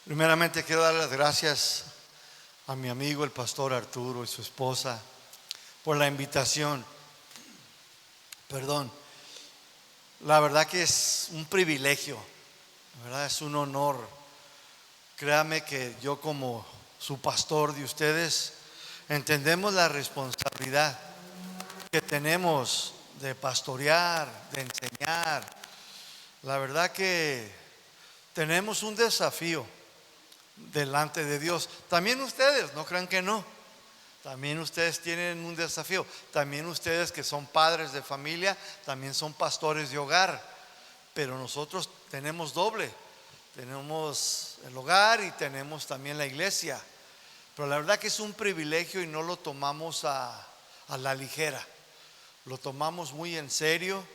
Primeramente quiero dar las gracias a mi amigo el pastor Arturo y su esposa por la invitación. La verdad que es un privilegio, la verdad es un honor. Créame que yo como su pastor de ustedes entendemos la responsabilidad que tenemos de pastorear, de enseñar. La verdad que tenemos un desafío delante de Dios. También ustedes, no crean que no. También ustedes tienen un desafío. También ustedes que son padres de familia, también son pastores de hogar. Pero nosotros tenemos doble. Tenemos el hogar y tenemos también la iglesia. Pero la verdad que es un privilegio y no lo tomamos a la ligera. Lo tomamos muy en serio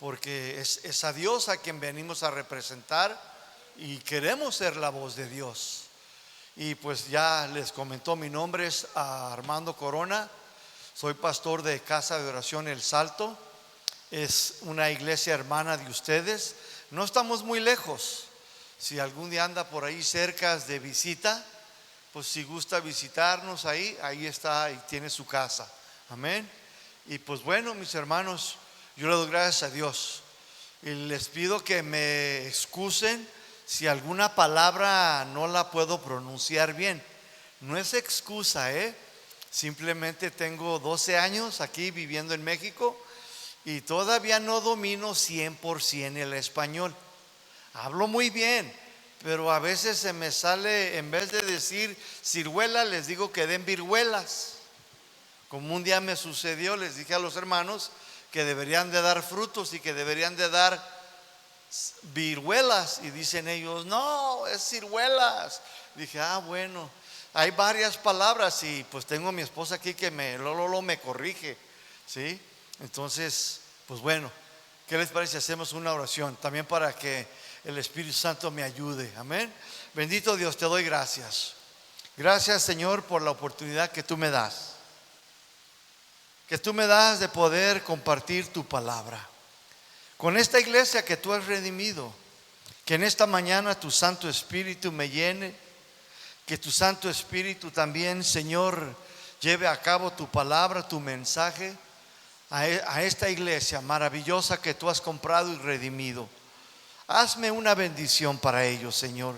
porque es a Dios a quien venimos a representar y queremos ser la voz de Dios. Y pues ya les comentó, mi nombre es Armando Corona, soy pastor de Casa de Oración El Salto, es una iglesia hermana de ustedes, no estamos muy lejos. Si algún día anda por ahí cerca de visita, pues si gusta visitarnos ahí está, ahí tiene su casa, amén. Y pues bueno, mis hermanos, yo le doy gracias a Dios y les pido que me excusen si alguna palabra no la puedo pronunciar bien. No es excusa, simplemente tengo 12 años aquí viviendo en México y todavía no domino 100% el español. Hablo muy bien, pero a veces se me sale, en vez de decir ciruela, les digo que den viruelas. Como un día me sucedió, les dije a los hermanos que deberían de dar frutos y que deberían de dar viruelas, y dicen ellos, no, es ciruelas. Dije, bueno, hay varias palabras y pues tengo a mi esposa aquí que me corrige, ¿sí? Entonces, pues bueno, ¿qué les parece si hacemos una oración también para que el Espíritu Santo me ayude? Amén. Bendito Dios, te doy gracias. Gracias, Señor, por la oportunidad que tú me das. Que tú me das de poder compartir tu palabra con esta iglesia que tú has redimido. Que en esta mañana tu Santo Espíritu me llene. Que tu Santo Espíritu también, Señor, lleve a cabo tu palabra, tu mensaje a esta iglesia maravillosa que tú has comprado y redimido. Hazme una bendición para ellos, Señor.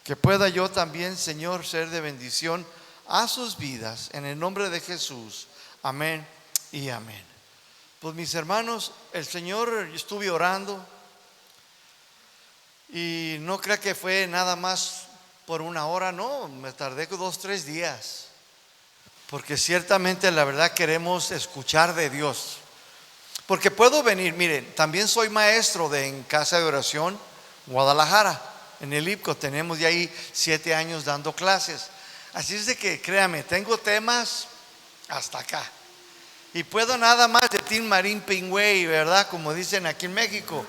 Que pueda yo también, Señor, ser de bendición a sus vidas. En el nombre de Jesús. Amén y amén. Pues mis hermanos, el Señor, yo estuve orando y no creo que fue nada más por una hora, no, me tardé 2-3 días, porque ciertamente la verdad queremos escuchar de Dios. Porque puedo venir, miren, también soy maestro en Casa de Oración Guadalajara, en el IPCO, tenemos de ahí 7 años dando clases. Así es de que créame, tengo temas hasta acá. Y puedo nada más de Tin Marín Pingüey, ¿verdad? Como dicen aquí en México.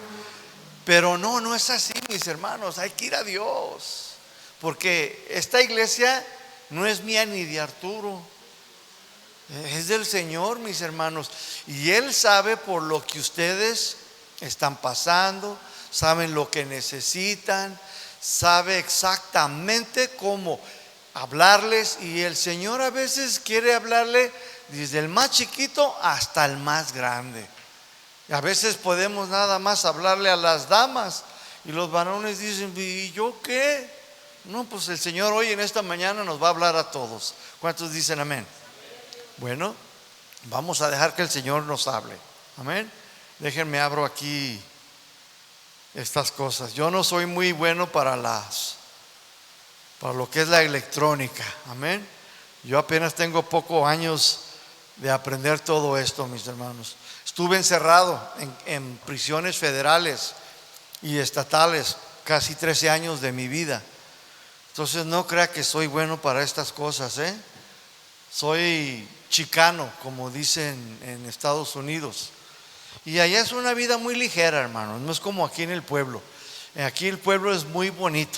Pero no es así, mis hermanos. Hay que ir a Dios. Porque esta iglesia no es mía ni de Arturo. Es del Señor, mis hermanos. Y Él sabe por lo que ustedes están pasando. Saben lo que necesitan. Sabe exactamente cómo hablarles. Y el Señor a veces quiere hablarle desde el más chiquito hasta el más grande. A veces podemos nada más hablarle a las damas y los varones dicen, ¿y yo qué? No, pues el Señor hoy en esta mañana nos va a hablar a todos. ¿Cuántos dicen amén? Bueno, vamos a dejar que el Señor nos hable. Amén. Déjenme abro aquí estas cosas. Yo no soy muy bueno para lo que es la electrónica. Amén. Yo apenas tengo pocos años de aprender todo esto, mis hermanos. Estuve encerrado en prisiones federales y estatales casi 13 años de mi vida. Entonces no crea que soy bueno para estas cosas, Soy chicano, como dicen en Estados Unidos. Y allá es una vida muy ligera, hermanos. No es como aquí en el pueblo. Aquí el pueblo es muy bonito,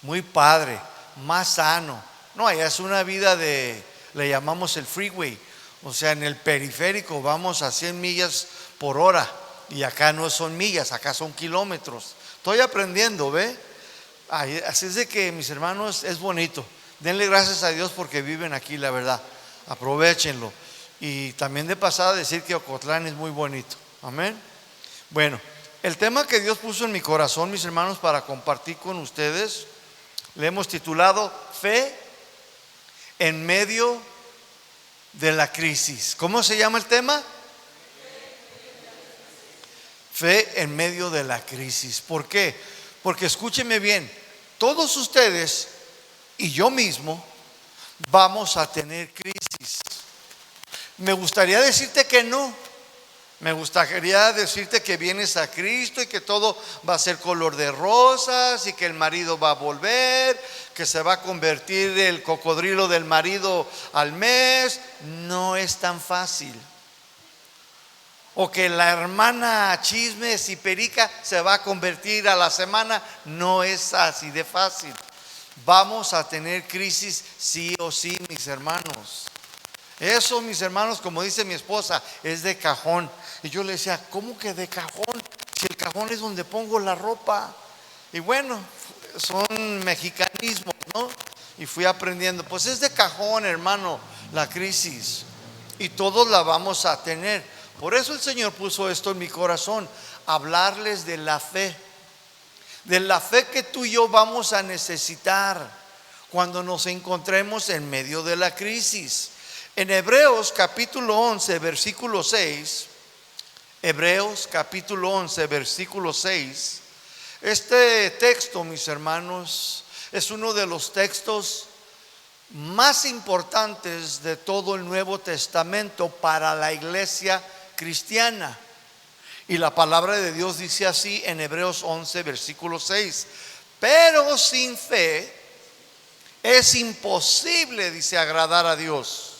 muy padre, más sano. No, allá es una vida le llamamos el freeway. O sea, en el periférico vamos a 100 millas por hora. Y acá no son millas, acá son kilómetros. Estoy aprendiendo, ¿ve? Así es de que, mis hermanos, es bonito. Denle gracias a Dios porque viven aquí, la verdad. Aprovéchenlo. Y también de pasada decir que Ocotlán es muy bonito. Amén. Bueno, el tema que Dios puso en mi corazón, mis hermanos, para compartir con ustedes, le hemos titulado Fe en medio de la crisis. ¿Cómo se llama el tema? Fe en medio de la crisis. ¿Por qué? Porque escúcheme bien, todos ustedes y yo mismo vamos a tener crisis. Me gustaría decirte que no. Me gustaría decirte que vienes a Cristo y que todo va a ser color de rosas y que el marido va a volver, que se va a convertir el cocodrilo del marido al mes. No es tan fácil. O que la hermana Chismes y Perica se va a convertir a la semana. No es así de fácil. Vamos a tener crisis sí o sí, mis hermanos. Eso, mis hermanos, como dice mi esposa, es de cajón. Y yo le decía, ¿cómo que de cajón? Si el cajón es donde pongo la ropa. Y bueno, son mexicanismos, ¿no? Y fui aprendiendo, pues es de cajón, hermano, la crisis. Y todos la vamos a tener. Por eso el Señor puso esto en mi corazón, hablarles de la fe. De la fe que tú y yo vamos a necesitar cuando nos encontremos en medio de la crisis. En Hebreos capítulo 11, versículo 6, Hebreos capítulo 11, versículo 6, este texto, mis hermanos, es uno de los textos más importantes de todo el Nuevo Testamento para la iglesia cristiana. Y la palabra de Dios dice así en Hebreos 11, versículo 6: pero sin fe es imposible, dice, agradar a Dios.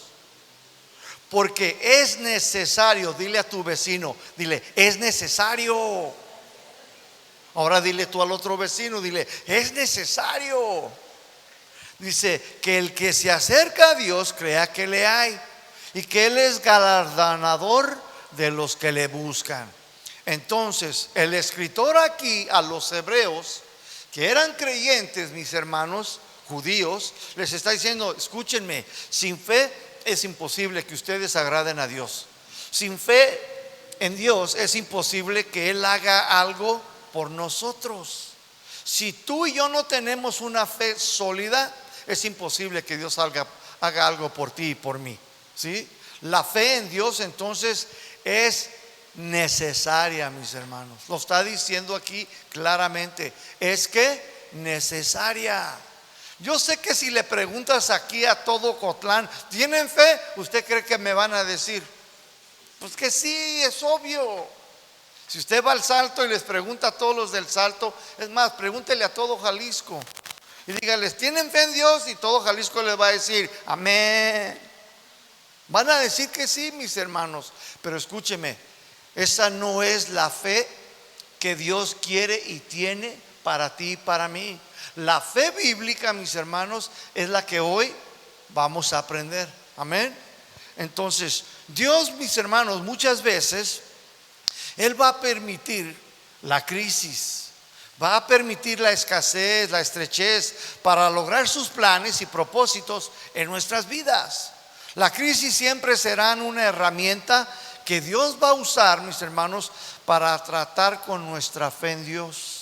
Porque es necesario, dile a tu vecino, dile, es necesario. Ahora dile tú al otro vecino, dile, es necesario. Dice, que el que se acerca a Dios crea que le hay y que Él es galardonador de los que le buscan. Entonces, el escritor aquí a los hebreos, que eran creyentes, mis hermanos judíos, les está diciendo, escúchenme, sin fe es imposible que ustedes agraden a Dios. Sin fe en Dios es imposible que Él haga algo por nosotros. Si tú y yo no tenemos una fe sólida, es imposible que Dios haga algo por ti y por mí, ¿sí? La fe en Dios entonces es necesaria, mis hermanos. Lo está diciendo aquí claramente. Es que necesaria. Yo sé que si le preguntas aquí a todo Ocotlán, ¿tienen fe? ¿Usted cree que me van a decir? Pues que sí, es obvio. Si usted va al Salto y les pregunta a todos los del Salto, es más, pregúntele a todo Jalisco y dígales, ¿tienen fe en Dios? Y todo Jalisco les va a decir, amén. Van a decir que sí, mis hermanos. Pero escúcheme, esa no es la fe que Dios quiere y tiene para ti y para mí. La fe bíblica, mis hermanos, es la que hoy vamos a aprender. Amén. Entonces, Dios, mis hermanos, muchas veces Él va a permitir la crisis, va a permitir la escasez, la estrechez, para lograr sus planes y propósitos en nuestras vidas. La crisis siempre será una herramienta que Dios va a usar, mis hermanos, para tratar con nuestra fe en Dios.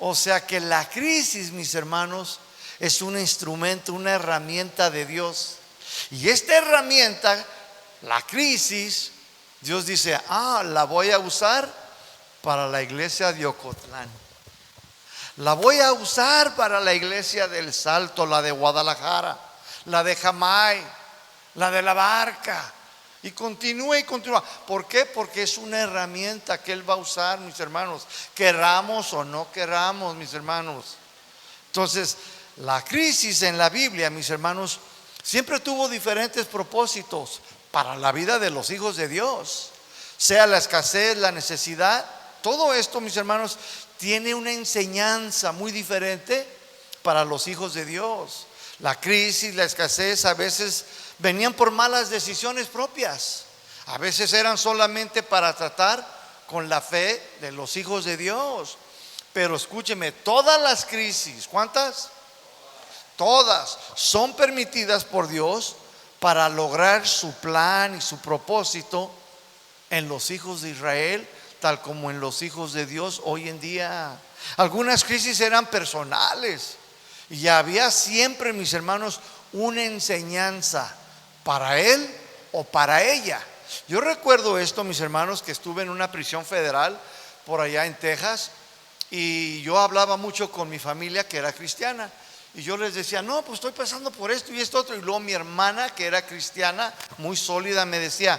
O sea que la crisis, mis hermanos, es un instrumento, una herramienta de Dios. Y esta herramienta, la crisis, Dios dice, la voy a usar para la iglesia de Ocotlán. La voy a usar para la iglesia del Salto, la de Guadalajara, la de Jamay, la de La Barca. Y continúa y continúa. ¿Por qué? Porque es una herramienta que Él va a usar, mis hermanos, querramos o no querramos, mis hermanos. Entonces, la crisis en la Biblia, mis hermanos, siempre tuvo diferentes propósitos para la vida de los hijos de Dios. Sea la escasez, la necesidad, todo esto, mis hermanos, tiene una enseñanza muy diferente para los hijos de Dios. La crisis, la escasez a veces venían por malas decisiones propias. A veces eran solamente para tratar con la fe de los hijos de Dios. Pero escúcheme, todas las crisis, ¿cuántas? Todas son permitidas por Dios para lograr su plan y su propósito en los hijos de Israel, tal como en los hijos de Dios hoy en día. Algunas crisis eran personales y había siempre, mis hermanos, una enseñanza para él o para ella. Yo recuerdo esto, mis hermanos, que estuve en una prisión federal por allá en Texas, y yo hablaba mucho con mi familia que era cristiana, y yo les decía, no, pues estoy pasando por esto y esto otro. Y luego mi hermana, que era cristiana muy sólida, me decía,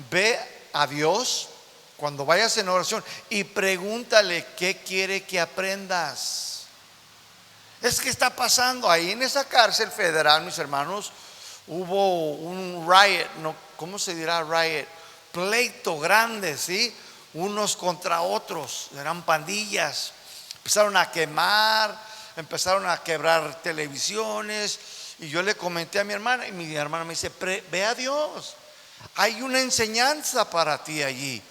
ve a Dios cuando vayas en oración y pregúntale qué quiere que aprendas. Es que está pasando ahí en esa cárcel federal, mis hermanos, hubo un riot, no, ¿cómo se dirá riot? Pleito grande, ¿sí? Unos contra otros, eran pandillas. Empezaron a quemar, empezaron a quebrar televisiones. Y yo le comenté a mi hermana, y mi hermana me dice, ve a Dios, hay una enseñanza para ti allí.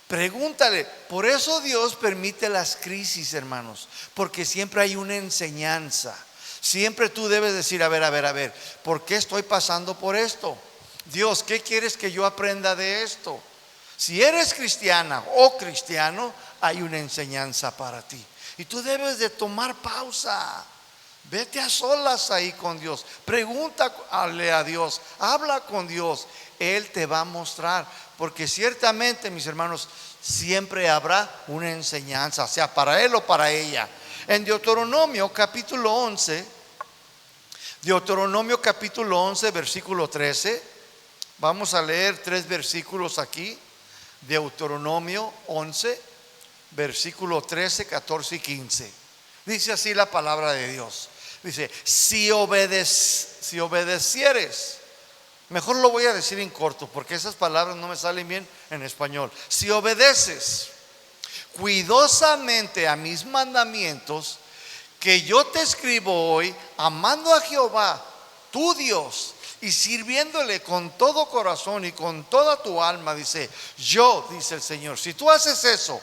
Pregúntale. Por eso Dios permite las crisis, hermanos, porque siempre hay una enseñanza. Siempre tú debes decir, a ver, ¿por qué estoy pasando por esto? Dios, ¿qué quieres que yo aprenda de esto? Si eres cristiana o cristiano, hay una enseñanza para ti. Y tú debes de tomar pausa. Vete a solas ahí con Dios. Pregúntale a Dios, habla con Dios. Él te va a mostrar. Porque ciertamente, mis hermanos, siempre habrá una enseñanza, sea para él o para ella. En Deuteronomio capítulo 11, versículo 13. Vamos a leer 3 versículos aquí. Deuteronomio 11, versículo 13, 14 y 15. Dice así la palabra de Dios. Dice, si obedecieres, mejor lo voy a decir en corto porque esas palabras no me salen bien en español. Si obedeces cuidadosamente a mis mandamientos que yo te escribo hoy, amando a Jehová, tu Dios, y sirviéndole con todo corazón y con toda tu alma, dice el Señor, si tú haces eso,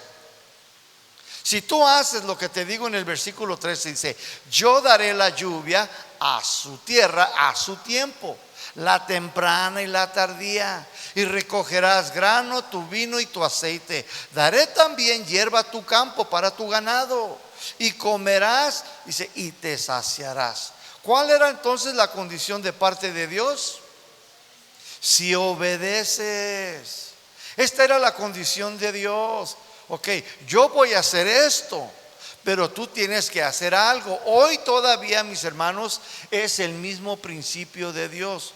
si tú haces lo que te digo en el versículo 13, dice, yo daré la lluvia a su tierra a su tiempo, la temprana y la tardía, y recogerás grano, tu vino y tu aceite. Daré también hierba a tu campo para tu ganado, y comerás, dice, y te saciarás. ¿Cuál era entonces la condición de parte de Dios? Si obedeces. Esta era la condición de Dios. Ok, yo voy a hacer esto, pero tú tienes que hacer algo. Hoy todavía, mis hermanos, es el mismo principio de Dios.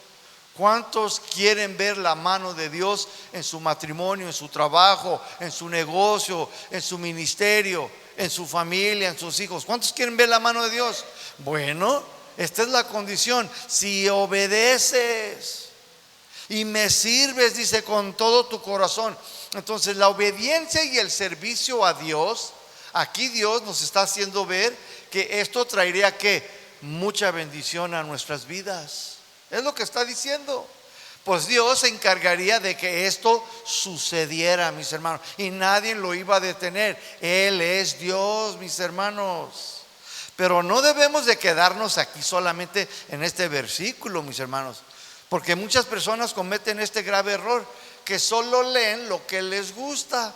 ¿Cuántos quieren ver la mano de Dios en su matrimonio, en su trabajo, en su negocio, en su ministerio, en su familia, en sus hijos? ¿Cuántos quieren ver la mano de Dios? Bueno, esta es la condición. Si obedeces y me sirves, dice, con todo tu corazón. Entonces la obediencia y el servicio a Dios, aquí Dios nos está haciendo ver que esto traería ¿qué? Mucha bendición a nuestras vidas. Es lo que está diciendo. Pues Dios se encargaría de que esto sucediera, mis hermanos, y nadie lo iba a detener. Él es Dios, mis hermanos. Pero no debemos de quedarnos aquí solamente en este versículo, mis hermanos, porque muchas personas cometen este grave error, que solo leen lo que les gusta.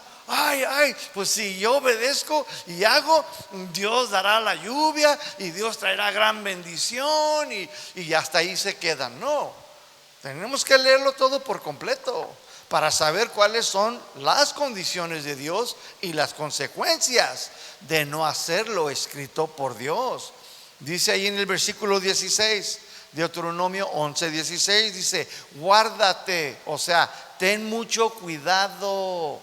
Pues si yo obedezco y hago, Dios dará la lluvia y Dios traerá gran bendición, y hasta ahí se quedan. No, tenemos que leerlo todo por completo para saber cuáles son las condiciones de Dios y las consecuencias de no hacer lo escrito por Dios. Dice ahí en el versículo 16, Deuteronomio 11, 16, dice, guárdate, o sea, ten mucho cuidado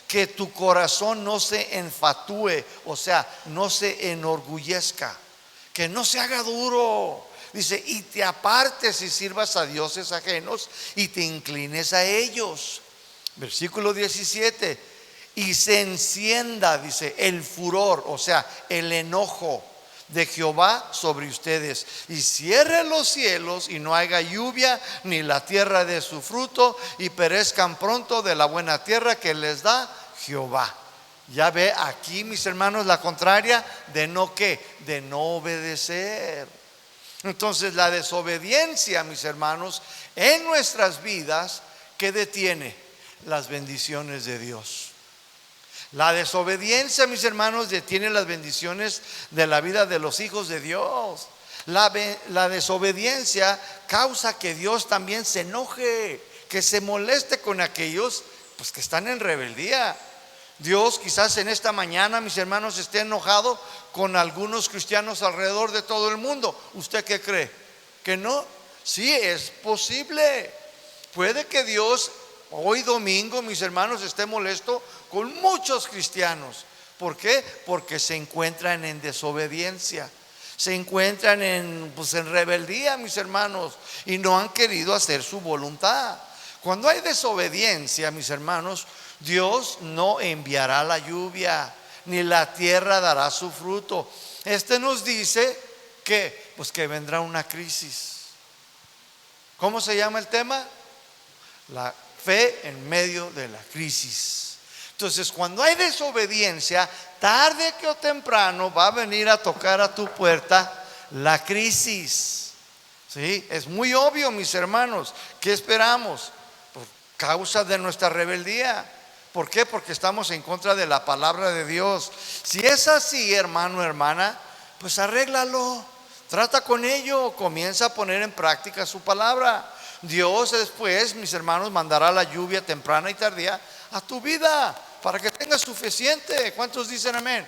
que tu corazón no se enfatúe, o sea, no se enorgullezca, que no se haga duro. Dice, y te apartes y sirvas a dioses ajenos y te inclines a ellos. Versículo 17, y se encienda, dice, el furor, o sea, el enojo de Jehová sobre ustedes, y cierre los cielos y no haya lluvia ni la tierra de su fruto, y perezcan pronto de la buena tierra que les da Jehová. Ya ve aquí, mis hermanos, la contraria de no qué, de no obedecer. Entonces la desobediencia, mis hermanos, en nuestras vidas, ¿qué detiene? Las bendiciones de Dios. La desobediencia, mis hermanos, detiene las bendiciones de la vida de los hijos de Dios. La desobediencia causa que Dios también se enoje, que se moleste con aquellos pues que están en rebeldía. Dios quizás en esta mañana, mis hermanos, esté enojado con algunos cristianos alrededor de todo el mundo. ¿Usted qué cree? ¿Que no? Sí, es posible. Puede que Dios hoy domingo, mis hermanos, esté molesto con muchos cristianos. ¿Por qué? Porque se encuentran en desobediencia. Se encuentran en rebeldía, mis hermanos, y no han querido hacer su voluntad. Cuando hay desobediencia, mis hermanos, Dios no enviará la lluvia, ni la tierra dará su fruto. Nos dice que, que vendrá una crisis. ¿Cómo se llama el tema? La fe en medio de la crisis. Entonces, cuando hay desobediencia, tarde que o temprano va a venir a tocar a tu puerta la crisis. ¿Sí? Es muy obvio, mis hermanos. ¿Qué esperamos? Por causa de nuestra rebeldía. ¿Por qué? Porque estamos en contra de la palabra de Dios. Si es así, hermano, hermana, pues arréglalo. Trata con ello, comienza a poner en práctica su palabra. Dios después, mis hermanos, mandará la lluvia temprana y tardía a tu vida para que tengas suficiente. ¿Cuántos dicen amén?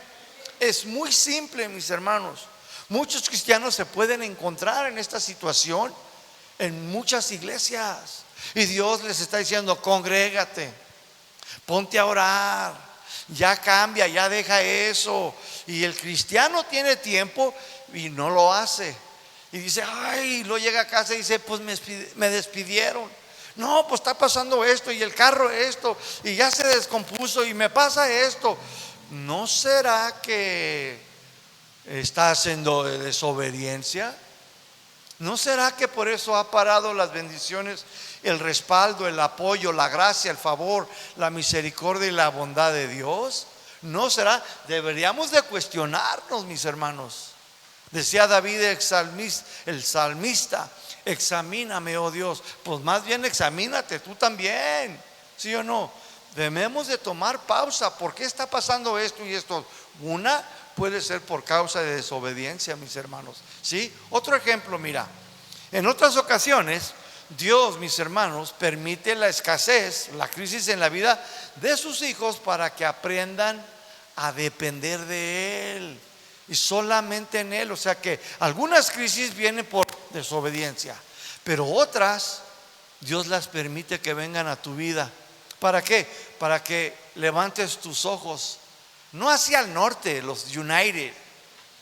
Es muy simple, mis hermanos. Muchos cristianos se pueden encontrar en esta situación en muchas iglesias y Dios les está diciendo: congrégate, ponte a orar, ya cambia, ya deja eso. Y el cristiano tiene tiempo y no lo hace. Y dice: ay, lo llega a casa y dice: pues me despidieron. No, pues está pasando esto y el carro esto y ya se descompuso y me pasa esto. ¿No será que está haciendo desobediencia? ¿No será que por eso ha parado las bendiciones, el respaldo, el apoyo, la gracia, el favor, la misericordia y la bondad de Dios? ¿No será? Deberíamos de cuestionarnos, mis hermanos. Decía David, el salmista: examíname, oh Dios. Pues más bien examínate tú también, ¿sí o no? Debemos de tomar pausa. ¿Por qué está pasando esto y esto? Una puede ser por causa de desobediencia, mis hermanos, ¿sí? Otro ejemplo, mira, en otras ocasiones Dios, mis hermanos, permite la escasez, la crisis en la vida de sus hijos para que aprendan a depender de Él y solamente en Él. O sea que algunas crisis vienen por desobediencia, pero otras Dios las permite que vengan a tu vida. ¿Para qué? Para que levantes tus ojos no hacia el norte, los United,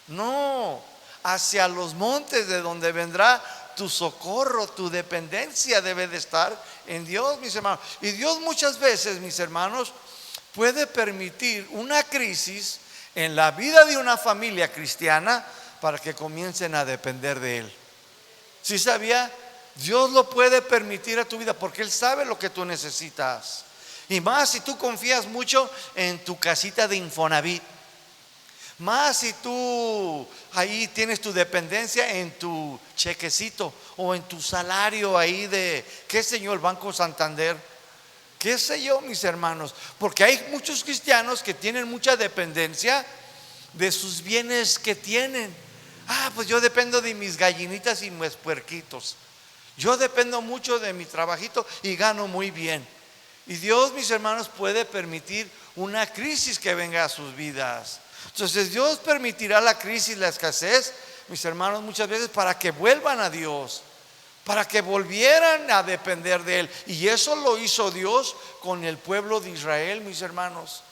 no, hacia los montes de donde vendrá tu socorro. Tu dependencia debe de estar en Dios, mis hermanos. Y Dios muchas veces, mis hermanos, puede permitir una crisis en la vida de una familia cristiana para que comiencen a depender de Él. ¿Sí sabía? Dios lo puede permitir a tu vida porque Él sabe lo que tú necesitas. Y más si tú confías mucho en tu casita de Infonavit. Más si tú ahí tienes tu dependencia en tu chequecito o en tu salario ahí de, qué sé yo, el Banco Santander. Qué sé yo, mis hermanos. Porque hay muchos cristianos que tienen mucha dependencia de sus bienes que tienen. Pues yo dependo de mis gallinitas y mis puerquitos. Yo dependo mucho de mi trabajito y gano muy bien. Y Dios, mis hermanos, puede permitir una crisis que venga a sus vidas. Entonces Dios permitirá la crisis, la escasez, mis hermanos, muchas veces para que vuelvan a Dios, para que volvieran a depender de Él. Y eso lo hizo Dios con el pueblo de Israel, mis hermanos.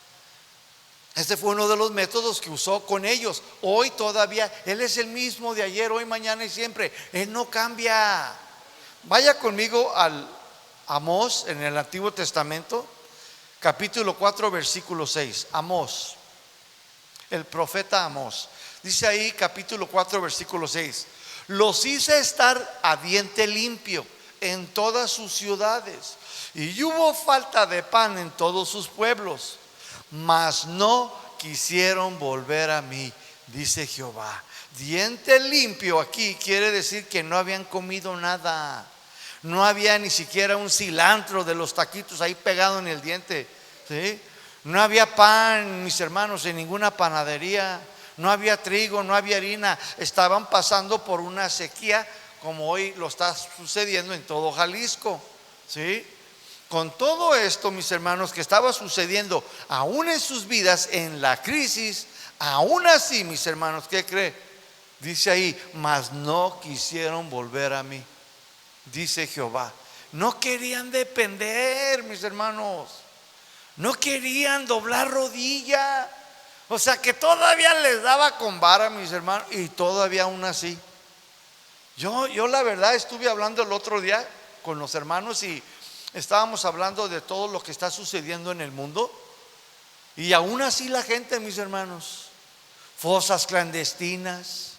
Este fue uno de los métodos que usó con ellos. Hoy todavía Él es el mismo de ayer, hoy, mañana y siempre. Él no cambia. Vaya conmigo al Amós en el Antiguo Testamento, capítulo 4, versículo 6. Amós, el profeta Amós. Dice ahí, capítulo 4, versículo 6: los hice estar a diente limpio en todas sus ciudades, y hubo falta de pan en todos sus pueblos. mas no quisieron volver a mí, dice Jehová. Diente limpio aquí quiere decir que no habían comido nada. No había ni siquiera un cilantro de los taquitos ahí pegado en el diente, ¿sí? No había pan, mis hermanos, en ninguna panadería. No había trigo, no había harina. Estaban pasando por una sequía como hoy lo está sucediendo en todo Jalisco, ¿sí? Con todo esto, mis hermanos, que estaba sucediendo aún en sus vidas, en la crisis, aún así, mis hermanos, ¿qué cree? Dice ahí, mas no quisieron volver a mí, dice Jehová. No querían depender, mis hermanos. No querían doblar rodilla. O sea que todavía les daba con vara, mis hermanos, y todavía aún así. Yo la verdad estuve hablando el otro día con los hermanos y estábamos hablando de todo lo que está sucediendo en el mundo. Y aún así la gente, mis hermanos, fosas clandestinas,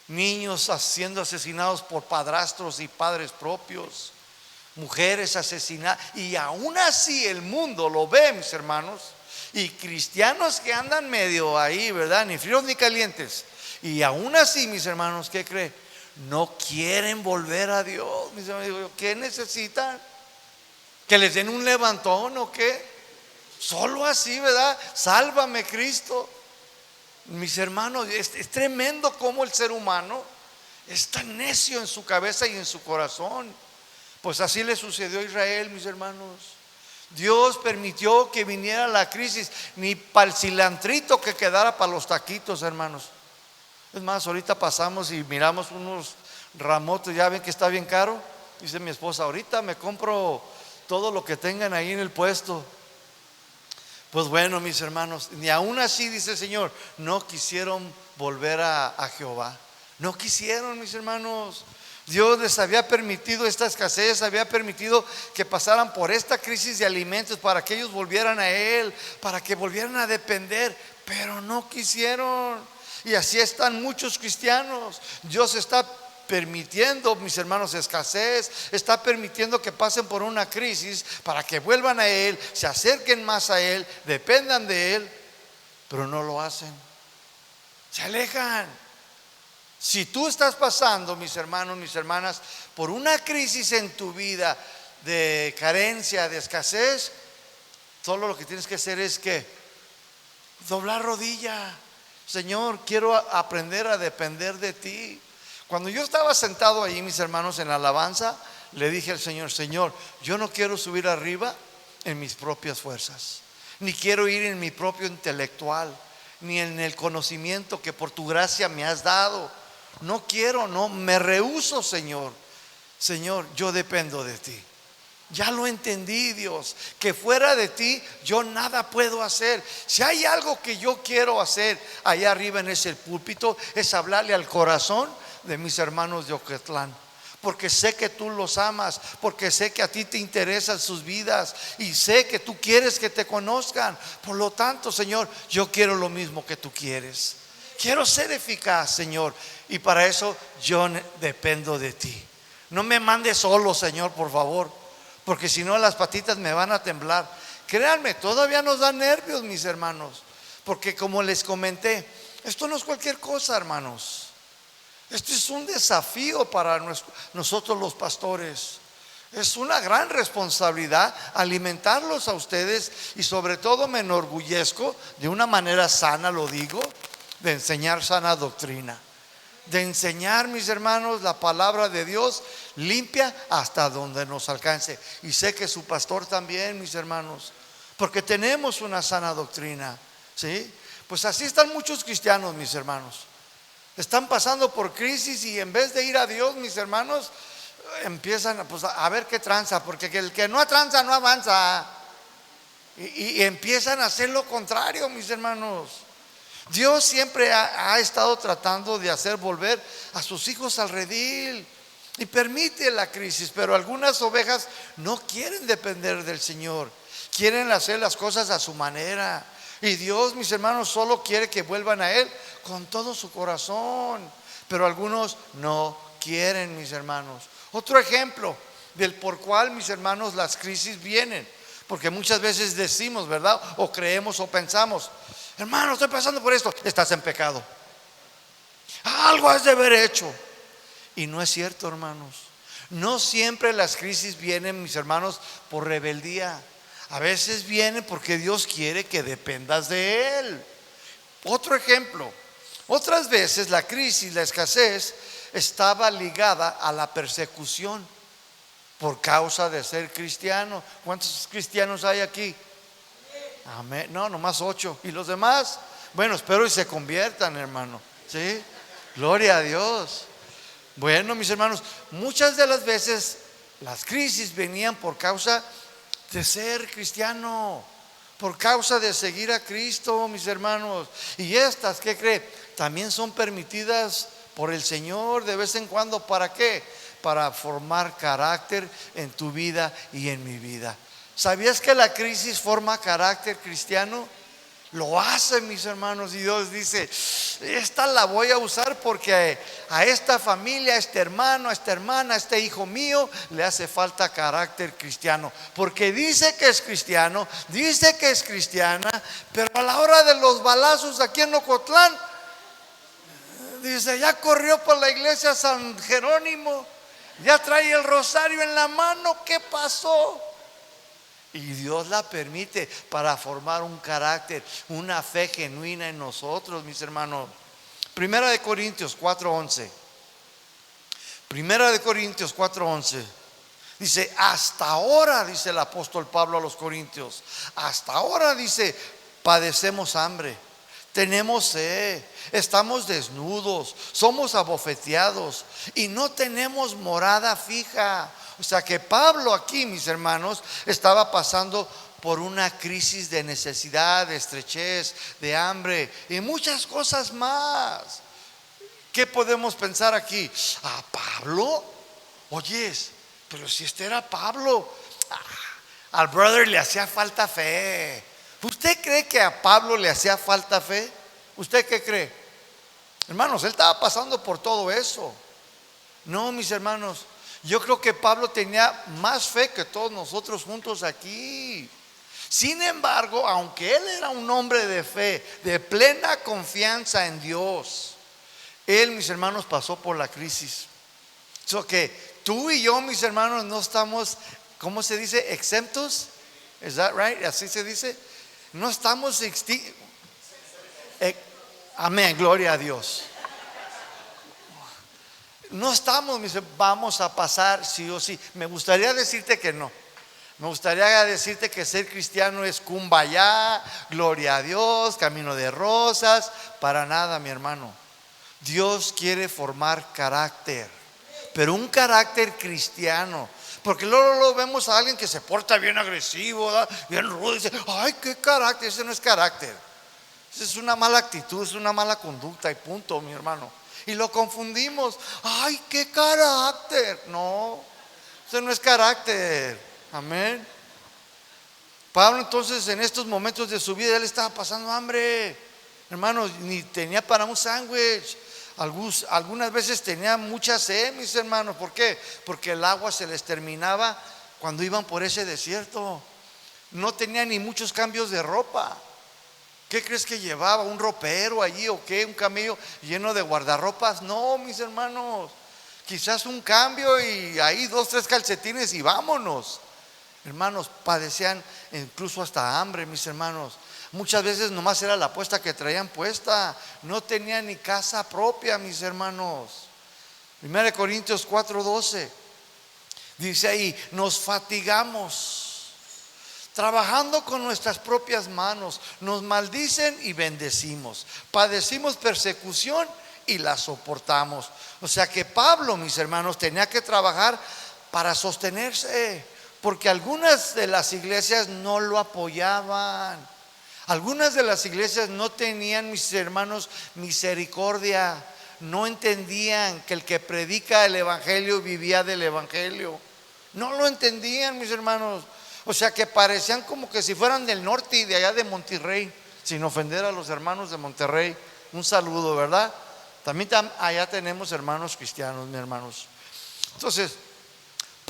niños siendo asesinados por padrastros y padres propios, mujeres asesinadas, y aún así el mundo lo ve, mis hermanos, y cristianos que andan medio ahí, ¿verdad? Ni fríos ni calientes, y aún así, mis hermanos, ¿qué cree? No quieren volver a Dios, mis hermanos. Digo, ¿qué necesitan? ¿Que les den un levantón o qué? Solo así, ¿verdad? Sálvame, Cristo. Mis hermanos, es tremendo cómo el ser humano es tan necio en su cabeza y en su corazón. Pues así le sucedió a Israel, mis hermanos. Dios permitió que viniera la crisis, ni para el cilantrito que quedara para los taquitos, hermanos. Es más, ahorita pasamos y miramos unos ramotes, ya ven que está bien caro. Dice mi esposa, ahorita me compro todo lo que tengan ahí en el puesto. Pues bueno, mis hermanos, ni aún así, dice el Señor, no quisieron volver a Jehová. No quisieron, mis hermanos. Dios les había permitido esta escasez, había permitido que pasaran por esta crisis de alimentos para que ellos volvieran a Él, para que volvieran a depender, pero no quisieron. Y así están muchos cristianos. Dios está permitiendo, mis hermanos, escasez, está permitiendo que pasen por una crisis para que vuelvan a Él, se acerquen más a Él, dependan de Él, pero no lo hacen, se alejan. Si tú estás pasando, mis hermanos, mis hermanas, por una crisis en tu vida de carencia, de escasez, solo lo que tienes que hacer es que doblar rodilla. Señor, quiero aprender a depender de ti. Cuando yo estaba sentado ahí, mis hermanos, en la alabanza, le dije al Señor, Señor, yo no quiero subir arriba en mis propias fuerzas, ni quiero ir en mi propio intelectual, ni en el conocimiento que por tu gracia me has dado. No quiero, no, me rehúso, Señor. Señor, yo dependo de ti. Ya lo entendí, Dios, que fuera de ti yo nada puedo hacer. Si hay algo que yo quiero hacer allá arriba en ese púlpito, es hablarle al corazón de mis hermanos de Ocotlán, porque sé que tú los amas, porque sé que a ti te interesan sus vidas y sé que tú quieres que te conozcan. Por lo tanto, Señor, yo quiero lo mismo que tú quieres. Quiero ser eficaz, Señor, y para eso yo dependo de ti. No me mandes solo, Señor, por favor, porque si no las patitas me van a temblar. Créanme, todavía nos da nervios, mis hermanos, porque como les comenté, esto no es cualquier cosa, hermanos. Esto es un desafío para nosotros los pastores. Es una gran responsabilidad alimentarlos a ustedes, y sobre todo me enorgullezco, de una manera sana lo digo, de enseñar sana doctrina, de enseñar, mis hermanos, la palabra de Dios limpia hasta donde nos alcance. Y sé que su pastor también, mis hermanos, porque tenemos una sana doctrina, ¿sí? Pues así están muchos cristianos, mis hermanos. Están pasando por crisis y en vez de ir a Dios, mis hermanos, empiezan pues, a ver qué tranza, porque el que no tranza no avanza. Y empiezan a hacer lo contrario, mis hermanos. Dios siempre ha estado tratando de hacer volver a sus hijos al redil y permite la crisis, pero algunas ovejas no quieren depender del Señor, quieren hacer las cosas a su manera. Y Dios, mis hermanos, solo quiere que vuelvan a Él con todo su corazón, pero algunos no quieren, mis hermanos. Otro ejemplo del por cual, mis hermanos, las crisis vienen, Porque muchas veces decimos, ¿verdad? O creemos o pensamos, hermano, estoy pasando por esto. Estás en pecado. Algo has de haber hecho. Y no es cierto, hermanos. No siempre las crisis vienen, mis hermanos, por rebeldía. A veces vienen porque Dios quiere que dependas de Él. Otro ejemplo. Otras veces la crisis, la escasez, estaba ligada a la persecución por causa de ser cristiano. ¿Cuántos cristianos hay aquí? Amén. No, nomás 8. ¿Y los demás? Bueno, espero y se conviertan, hermano. ¿Sí? Gloria a Dios. Bueno, mis hermanos, muchas de las veces las crisis venían por causa de ser cristiano, por causa de seguir a Cristo, mis hermanos. Y estas, ¿qué cree? También son permitidas por el Señor de vez en cuando. ¿Para qué? Para formar carácter en tu vida y en mi vida. ¿Sabías que la crisis forma carácter cristiano? Lo hace, mis hermanos, y Dios dice, esta la voy a usar porque a esta familia, a este hermano, a esta hermana, a este hijo mío le hace falta carácter cristiano, porque dice que es cristiano, dice que es cristiana, pero a la hora de los balazos aquí en Ocotlán, dice, ya corrió por la iglesia San Jerónimo, ya trae el rosario en la mano. ¿Qué pasó? Y Dios la permite para formar un carácter, una fe genuina en nosotros, mis hermanos. Primera de Corintios 4:11. Primera de Corintios 4:11. Dice, hasta ahora, dice el apóstol Pablo a los Corintios, hasta ahora, dice, padecemos hambre, tenemos sed, estamos desnudos, somos abofeteados y no tenemos morada fija. O sea que Pablo aquí, mis hermanos, estaba pasando por una crisis de necesidad, de estrechez, de hambre y muchas cosas más. ¿Qué podemos pensar aquí? ¿A Pablo? Oyes, pero si este era Pablo, al brother le hacía falta fe. ¿Usted cree que a Pablo le hacía falta fe? ¿Usted qué cree? Hermanos, él estaba pasando por todo eso. No, mis hermanos, yo creo que Pablo tenía más fe que todos nosotros juntos aquí. Sin embargo, aunque él era un hombre de fe, de plena confianza en Dios, él, mis hermanos, pasó por la crisis. So que tú y yo, mis hermanos, no estamos, ¿cómo se dice? Exentos. ¿Is that right? ¿Así se dice? No estamos amén, gloria a Dios. No estamos, vamos a pasar sí o sí. Me gustaría decirte que no. Me gustaría decirte que ser cristiano es kumbaya, gloria a Dios, camino de rosas. Para nada, mi hermano. Dios quiere formar carácter, pero un carácter cristiano. Porque luego vemos a alguien que se porta bien agresivo, ¿verdad? Bien rudo, y dice, ay, qué carácter. Ese no es carácter. Esa es una mala actitud, es una mala conducta y punto, mi hermano. Y lo confundimos. Ay, qué carácter. No, eso no es carácter. Amén. Pablo entonces en estos momentos de su vida él estaba pasando hambre, hermanos, ni tenía para un sándwich. Algunas veces tenía mucha sed, mis hermanos. ¿Por qué? Porque el agua se les terminaba cuando iban por ese desierto. No tenía ni muchos cambios de ropa. ¿Qué crees que llevaba? ¿Un ropero allí o qué? ¿Un camello lleno de guardarropas? No, mis hermanos. Quizás un cambio y ahí 2, 3 calcetines y vámonos. Hermanos, padecían incluso hasta hambre, mis hermanos. Muchas veces nomás era la puesta que traían puesta. No tenían ni casa propia, mis hermanos. 1 Corintios 4:12 dice ahí, nos fatigamos trabajando con nuestras propias manos, nos maldicen y bendecimos, padecimos persecución y la soportamos. O sea que Pablo, mis hermanos, tenía que trabajar para sostenerse, porque algunas de las iglesias no lo apoyaban. Algunas de las iglesias no tenían, mis hermanos, misericordia. No entendían que el que predica el evangelio vivía del evangelio. No lo entendían, mis hermanos. O sea que parecían como que si fueran del norte y de allá de Monterrey, sin ofender a los hermanos de Monterrey. Un saludo, ¿verdad? También allá tenemos hermanos cristianos, mis hermanos. Entonces,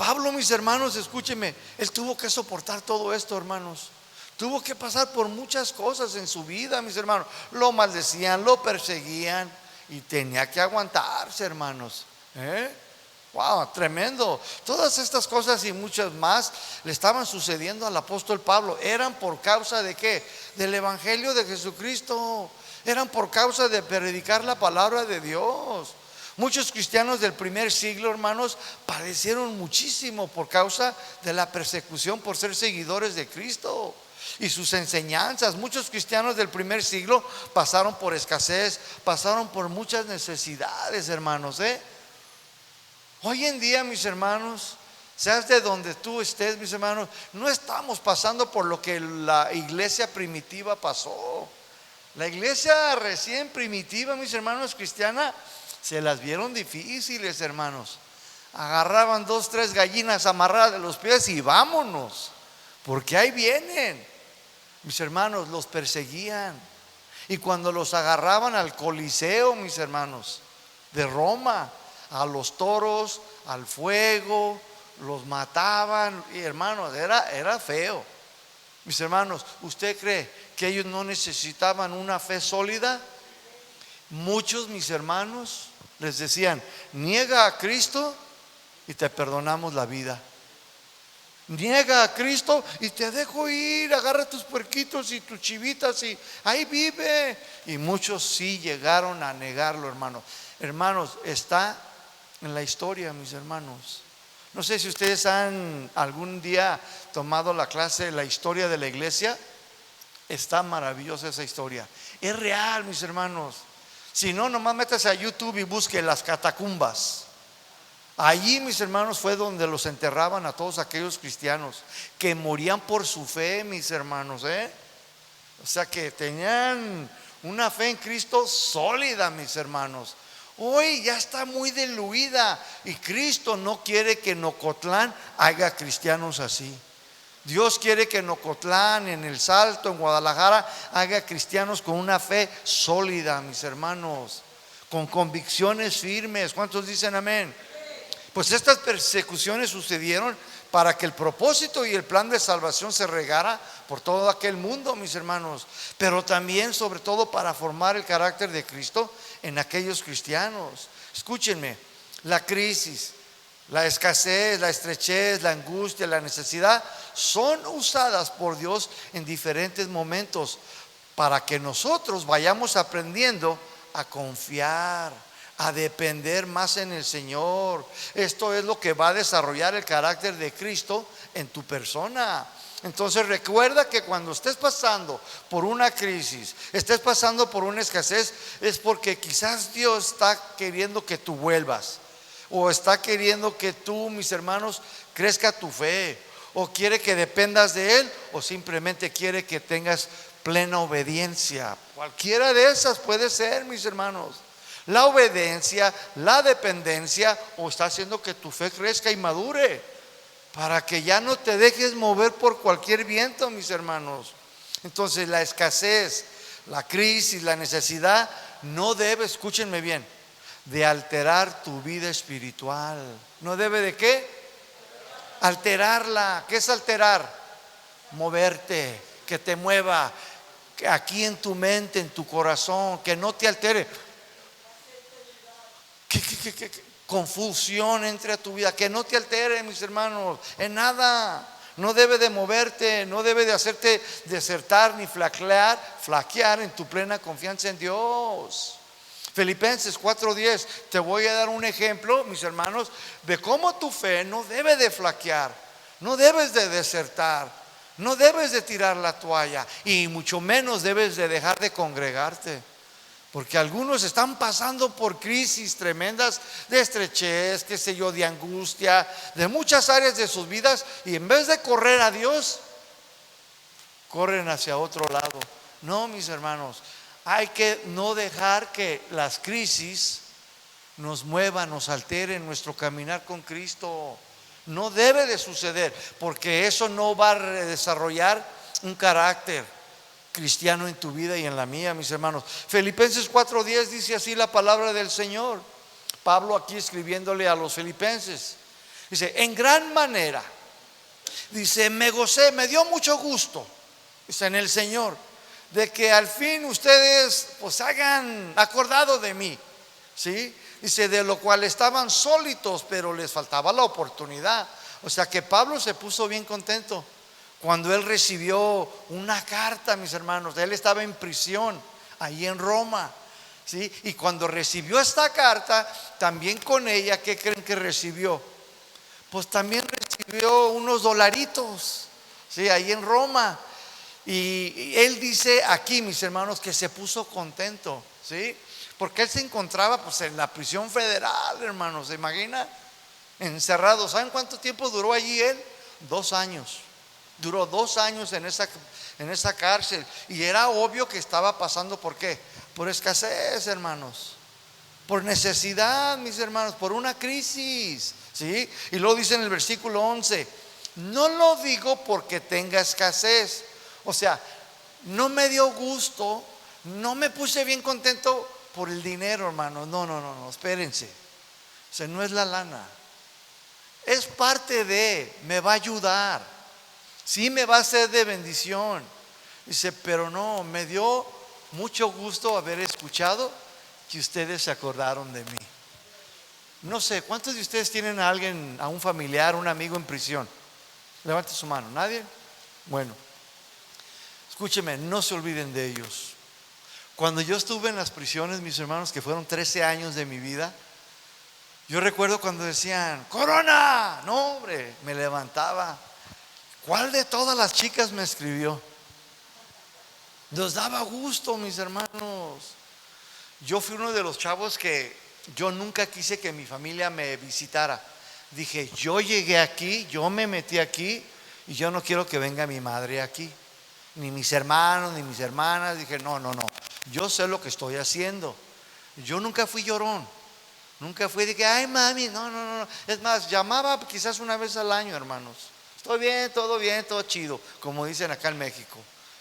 Pablo, mis hermanos, escúchenme, él tuvo que soportar todo esto, hermanos. Tuvo que pasar por muchas cosas en su vida, mis hermanos. Lo maldecían, lo perseguían y tenía que aguantarse, hermanos. Wow, tremendo. Todas estas cosas y muchas más le estaban sucediendo al apóstol Pablo. Eran por causa de ¿qué? Del evangelio de Jesucristo. Eran por causa de predicar la palabra de Dios. Muchos cristianos del primer siglo, hermanos, padecieron muchísimo por causa de la persecución por ser seguidores de Cristo y sus enseñanzas. Muchos cristianos del primer siglo pasaron por escasez, pasaron por muchas necesidades, hermanos. Hoy en día, mis hermanos, seas de donde tú estés, mis hermanos, no estamos pasando por lo que la iglesia primitiva pasó. La iglesia recién primitiva, mis hermanos, cristiana, se las vieron difíciles, hermanos. Agarraban 2, 3 gallinas amarradas de los pies y vámonos, porque ahí vienen. Mis hermanos, los perseguían. Y cuando los agarraban al Coliseo, mis hermanos, de Roma, a los toros, al fuego, los mataban. Y hermanos, era feo. Mis hermanos, ¿usted cree que ellos no necesitaban una fe sólida? Muchos, mis hermanos, les decían: niega a Cristo y te perdonamos la vida. Niega a Cristo y te dejo ir, agarra tus puerquitos y tus chivitas y ahí vive. Y muchos sí llegaron a negarlo, hermanos. Hermanos, está en la historia, mis hermanos. No sé si ustedes han algún día tomado la clase de la historia de la iglesia. Está maravillosa esa historia. Es real, mis hermanos. Si no, nomás métase a YouTube y busque las catacumbas. Allí, mis hermanos, fue donde los enterraban a todos aquellos cristianos que morían por su fe, mis hermanos. O sea, que tenían una fe en Cristo sólida, mis hermanos. Hoy ya está muy diluida y Cristo no quiere que en Ocotlán haya cristianos así. Dios quiere que en Ocotlán, en El Salto, en Guadalajara, haya cristianos con una fe sólida, mis hermanos, con convicciones firmes. ¿Cuántos dicen amén? Pues estas persecuciones sucedieron para que el propósito y el plan de salvación se regara por todo aquel mundo, mis hermanos, pero también, sobre todo, para formar el carácter de Cristo en aquellos cristianos. Escúchenme, la crisis, la escasez, la estrechez, la angustia, la necesidad son usadas por Dios en diferentes momentos para que nosotros vayamos aprendiendo a confiar, a depender más en el Señor. Esto es lo que va a desarrollar el carácter de Cristo en tu persona. Entonces recuerda que cuando estés pasando por una crisis, estés pasando por una escasez, es porque quizás Dios está queriendo que tú vuelvas, o está queriendo que tú, mis hermanos, crezca tu fe, o quiere que dependas de Él, o simplemente quiere que tengas plena obediencia. Cualquiera de esas puede ser, mis hermanos. La obediencia, la dependencia, o está haciendo que tu fe crezca y madure, para que ya no te dejes mover por cualquier viento, mis hermanos. Entonces la escasez, la crisis, la necesidad no debe, escúchenme bien, de alterar tu vida espiritual. ¿No debe de qué? Alterarla. ¿Qué es alterar? Moverte, que te mueva aquí en tu mente, en tu corazón, que no te altere. ¿Qué confusión entre a tu vida? Que no te altere, mis hermanos, en nada. No debe de moverte, no debe de hacerte desertar ni flaquear en tu plena confianza en Dios. Filipenses 4:10, te voy a dar un ejemplo, mis hermanos, de cómo tu fe no debe de flaquear, no debes de desertar, no debes de tirar la toalla, y mucho menos debes de dejar de congregarte. Porque algunos están pasando por crisis tremendas de estrechez, qué sé yo, de angustia, de muchas áreas de sus vidas, y en vez de correr a Dios, corren hacia otro lado. No, mis hermanos, hay que no dejar que las crisis nos muevan, nos alteren nuestro caminar con Cristo. No debe de suceder, porque eso no va a desarrollar un carácter cristiano en tu vida y en la mía, mis hermanos. Filipenses 4:10 dice así la palabra del Señor. Pablo aquí escribiéndole a los filipenses: Dice, en gran manera. Dice, me gocé, me dio mucho gusto, dice, en el Señor, de que al fin ustedes pues hayan acordado de mí, ¿sí? Dice, de lo cual estaban sólitos, pero les faltaba la oportunidad. O sea que Pablo se puso bien contento cuando él recibió una carta, mis hermanos. Él estaba en prisión, ahí en Roma, ¿sí? Y cuando recibió esta carta, también con ella, ¿qué creen que recibió? Pues también recibió unos dolaritos, ¿sí? Ahí en Roma. Y él dice aquí, mis hermanos, que se puso contento, ¿sí? Porque él se encontraba pues en la prisión federal, hermanos, ¿se imagina? Encerrado. ¿Saben cuánto tiempo duró allí él? 2 años. Duró 2 años en esa cárcel. Y era obvio que estaba pasando, ¿por qué? Por escasez, hermanos. Por necesidad, mis hermanos, por una crisis, ¿sí? Y luego dice en el versículo 11, no lo digo porque tenga escasez. O sea, no me dio gusto, no me puse bien contento por el dinero, hermano. No, espérense. O sea, no es la lana. Es parte de, me va a ayudar. Sí, me va a ser de bendición. Dice, pero no, me dio mucho gusto haber escuchado que ustedes se acordaron de mí. No sé, ¿cuántos de ustedes tienen a alguien, a un familiar, un amigo en prisión? Levante su mano. ¿Nadie? Bueno, escúcheme, no se olviden de ellos. Cuando yo estuve en las prisiones, mis hermanos, que fueron 13 años de mi vida, yo recuerdo cuando decían, ¡Corona! No, hombre, me levantaba. ¿Cuál de todas las chicas me escribió? Nos daba gusto, mis hermanos. Yo fui uno de los chavos que yo nunca quise que mi familia me visitara. Dije, yo llegué aquí, yo me metí aquí y yo no quiero que venga mi madre aquí, ni mis hermanos, ni mis hermanas. Dije, no, yo sé lo que estoy haciendo. Yo nunca fui llorón, nunca fui de que, ay mami, no. Es más, llamaba quizás una vez al año, hermanos. Estoy bien, todo chido, como dicen acá en México,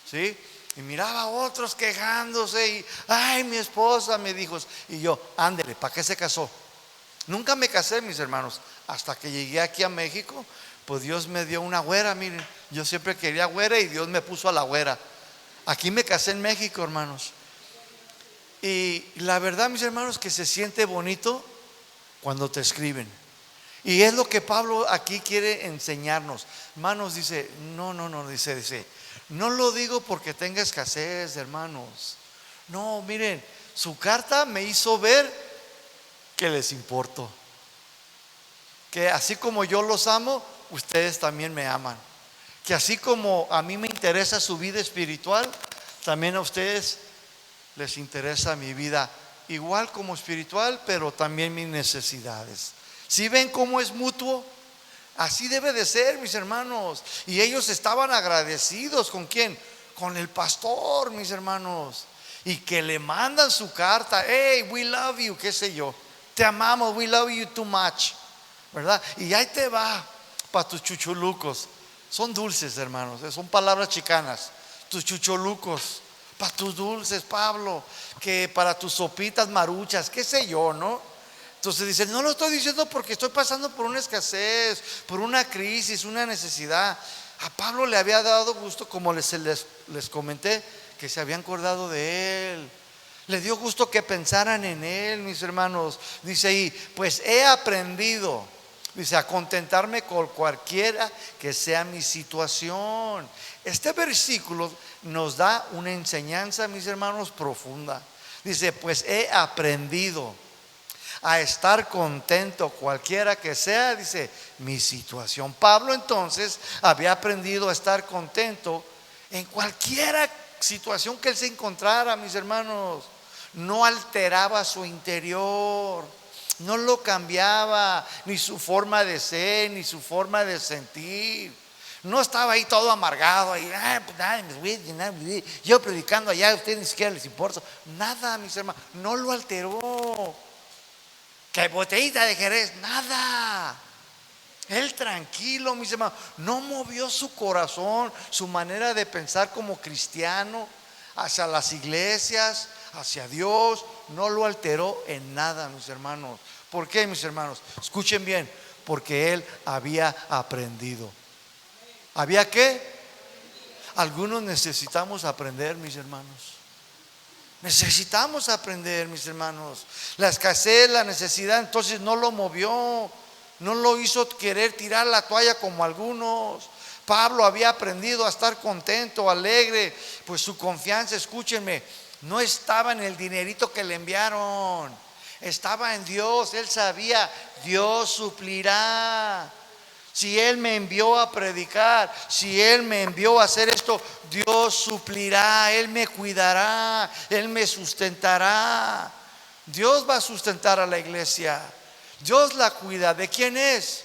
¿sí? Y miraba a otros quejándose y, ay, mi esposa, mis hijos. Y yo, ándele, ¿para qué se casó? Nunca me casé, mis hermanos, hasta que llegué aquí a México. Pues Dios me dio una güera, miren. Yo siempre quería güera y Dios me puso a la güera. Aquí me casé en México, hermanos. Y la verdad, mis hermanos, que se siente bonito cuando te escriben. Y es lo que Pablo aquí quiere enseñarnos. Hermanos, dice, no, dice, no lo digo porque tenga escasez, hermanos. No, miren, su carta me hizo ver que les importo. Que así como yo los amo, ustedes también me aman. Que así como a mí me interesa su vida espiritual, también a ustedes les interesa mi vida, igual como espiritual, pero también mis necesidades. ¿Sí ven cómo es mutuo? Así debe de ser, mis hermanos. Y ellos estaban agradecidos. ¿Con quién? Con el pastor, mis hermanos. Y que le mandan su carta. Hey, we love you, qué sé yo. Te amamos, we love you too much, ¿verdad? Y ahí te va para tus chuchulucos. Son dulces, hermanos, son palabras chicanas. Tus chuchulucos, para tus dulces, Pablo. Que para tus sopitas maruchas, qué sé yo, ¿no? Entonces dice, no lo estoy diciendo porque estoy pasando por una escasez, por una crisis, una necesidad. A Pablo le había dado gusto, como les comenté, que se habían acordado de él. Le dio gusto que pensaran en él, mis hermanos. Dice ahí, pues he aprendido, dice, a contentarme con cualquiera que sea mi situación. Este versículo nos da una enseñanza, mis hermanos, profunda. Dice, pues he aprendido a estar contento cualquiera que sea, dice, mi situación. Pablo entonces había aprendido a estar contento en cualquiera situación que él se encontrara, mis hermanos. No alteraba su interior, no lo cambiaba, ni su forma de ser, ni su forma de sentir. No estaba ahí todo amargado, ahí, yo predicando allá, a ustedes ni siquiera les importa. Nada, mis hermanos, no lo alteró. Que botellita de Jerez, nada. Él tranquilo, mis hermanos, no movió su corazón, su manera de pensar como cristiano hacia las iglesias, hacia Dios. No lo alteró en nada, mis hermanos. ¿Por qué, mis hermanos? Escuchen bien, porque él había aprendido. ¿Había qué? Algunos necesitamos aprender, mis hermanos. Necesitamos aprender, mis hermanos. La escasez, la necesidad, entonces no lo movió, no lo hizo querer tirar la toalla como algunos. Pablo había aprendido a estar contento, alegre, pues su confianza, escúchenme, no estaba en el dinerito que le enviaron, estaba en Dios. Él sabía, Dios suplirá. Si Él me envió a predicar, si Él me envió a hacer esto, Dios suplirá, Él me cuidará, Él me sustentará. Dios va a sustentar a la iglesia, Dios la cuida. ¿De quién es?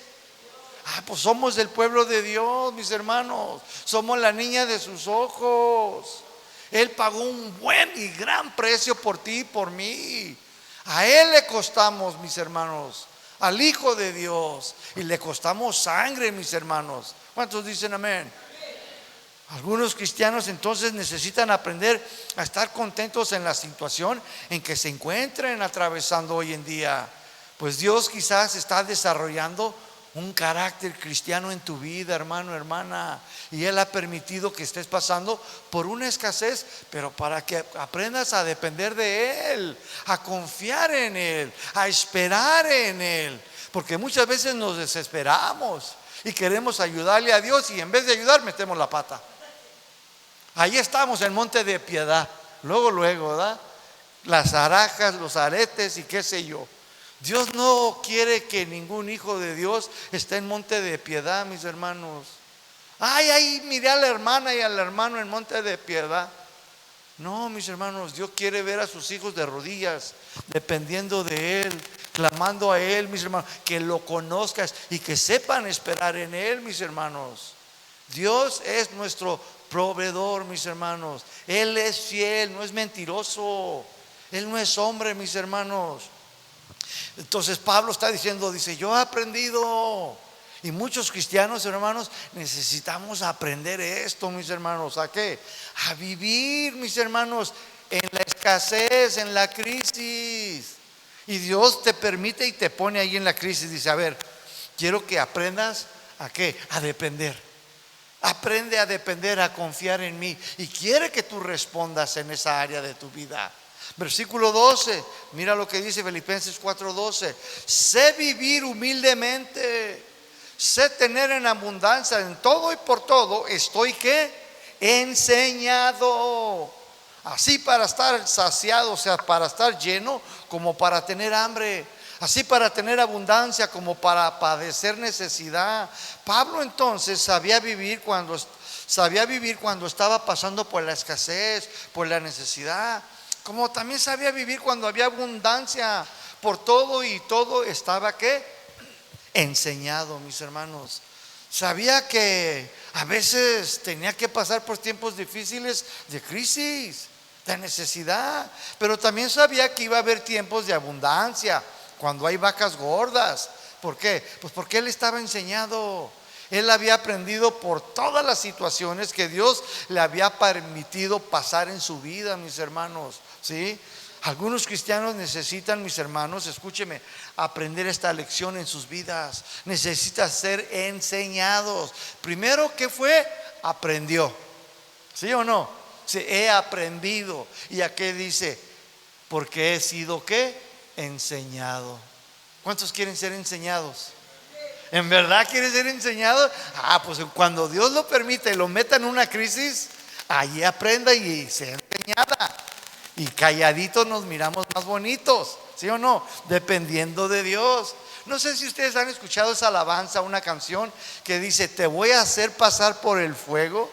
Pues somos del pueblo de Dios, mis hermanos. Somos la niña de sus ojos. Él pagó un buen y gran precio por ti y por mí. A Él le costamos, mis hermanos, al Hijo de Dios, y le costamos sangre, mis hermanos. ¿Cuántos dicen amén? Algunos cristianos entonces necesitan aprender a estar contentos en la situación en que se encuentren atravesando hoy en día. Pues Dios quizás está desarrollando un carácter cristiano en tu vida, hermano, hermana, y Él ha permitido que estés pasando por una escasez, pero para que aprendas a depender de Él, a confiar en Él, a esperar en Él, porque muchas veces nos desesperamos y queremos ayudarle a Dios, y en vez de ayudar metemos la pata. Ahí estamos en Monte de Piedad, luego, ¿verdad? Las arajas, los aretes y qué sé yo. Dios no quiere que ningún hijo de Dios esté en Monte de Piedad, mis hermanos. Ay, miré a la hermana y al hermano en Monte de Piedad. No, mis hermanos, Dios quiere ver a sus hijos de rodillas, dependiendo de Él, clamando a Él, mis hermanos, que lo conozcas y que sepan esperar en Él, mis hermanos. Dios es nuestro proveedor, mis hermanos. Él es fiel, no es mentiroso. Él no es hombre, mis hermanos. Entonces Pablo está diciendo, dice, yo he aprendido. Y muchos cristianos, hermanos, necesitamos aprender esto, mis hermanos. ¿A qué? A vivir, mis hermanos, en la escasez, en la crisis. Y Dios te permite y te pone ahí en la crisis. Dice, a ver, quiero que aprendas ¿a qué? A depender. Aprende a depender, a confiar en mí. Y quiere que tú respondas en esa área de tu vida. Versículo 12, mira lo que dice Filipenses 4:12. Sé vivir humildemente, sé tener en abundancia, en todo y por todo estoy ¿qué? Enseñado. Así para estar saciado, o sea, para estar lleno, como para tener hambre. Así para tener abundancia, como para padecer necesidad. Pablo entonces sabía vivir cuando estaba pasando por la escasez, por la necesidad. Como también sabía vivir cuando había abundancia. Por todo y todo estaba ¿qué? Enseñado, mis hermanos. Sabía que a veces tenía que pasar por tiempos difíciles de crisis, de necesidad, pero también sabía que iba a haber tiempos de abundancia, cuando hay vacas gordas. ¿Por qué? Pues porque él estaba enseñado. Él había aprendido por todas las situaciones que Dios le había permitido pasar en su vida, mis hermanos. ¿Sí? Algunos cristianos necesitan, mis hermanos, escúcheme, aprender esta lección en sus vidas. Necesitan ser enseñados. Primero, ¿qué fue? Aprendió. ¿Sí o no? Sí, he aprendido. ¿Y a qué dice? Porque he sido ¿qué? Enseñado. ¿Cuántos quieren ser enseñados? ¿En verdad quieren ser enseñados? Pues cuando Dios lo permite y lo meta en una crisis, ahí aprenda y sea enseñada. Y calladitos nos miramos más bonitos, ¿sí o no? Dependiendo de Dios. No sé si ustedes han escuchado esa alabanza, una canción que dice, te voy a hacer pasar por el fuego.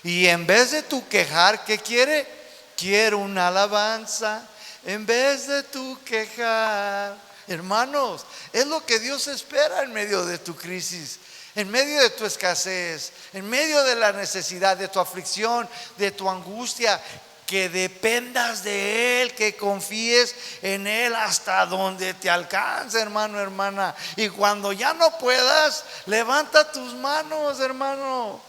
Y en vez de tu quejar, ¿qué quiere? Quiero una alabanza. En vez de tu quejar. Hermanos, es lo que Dios espera en medio de tu crisis, en medio de tu escasez, en medio de la necesidad, de tu aflicción, de tu angustia. Que dependas de Él, que confíes en Él hasta donde te alcance, hermano, hermana. Y cuando ya no puedas, levanta tus manos, hermano.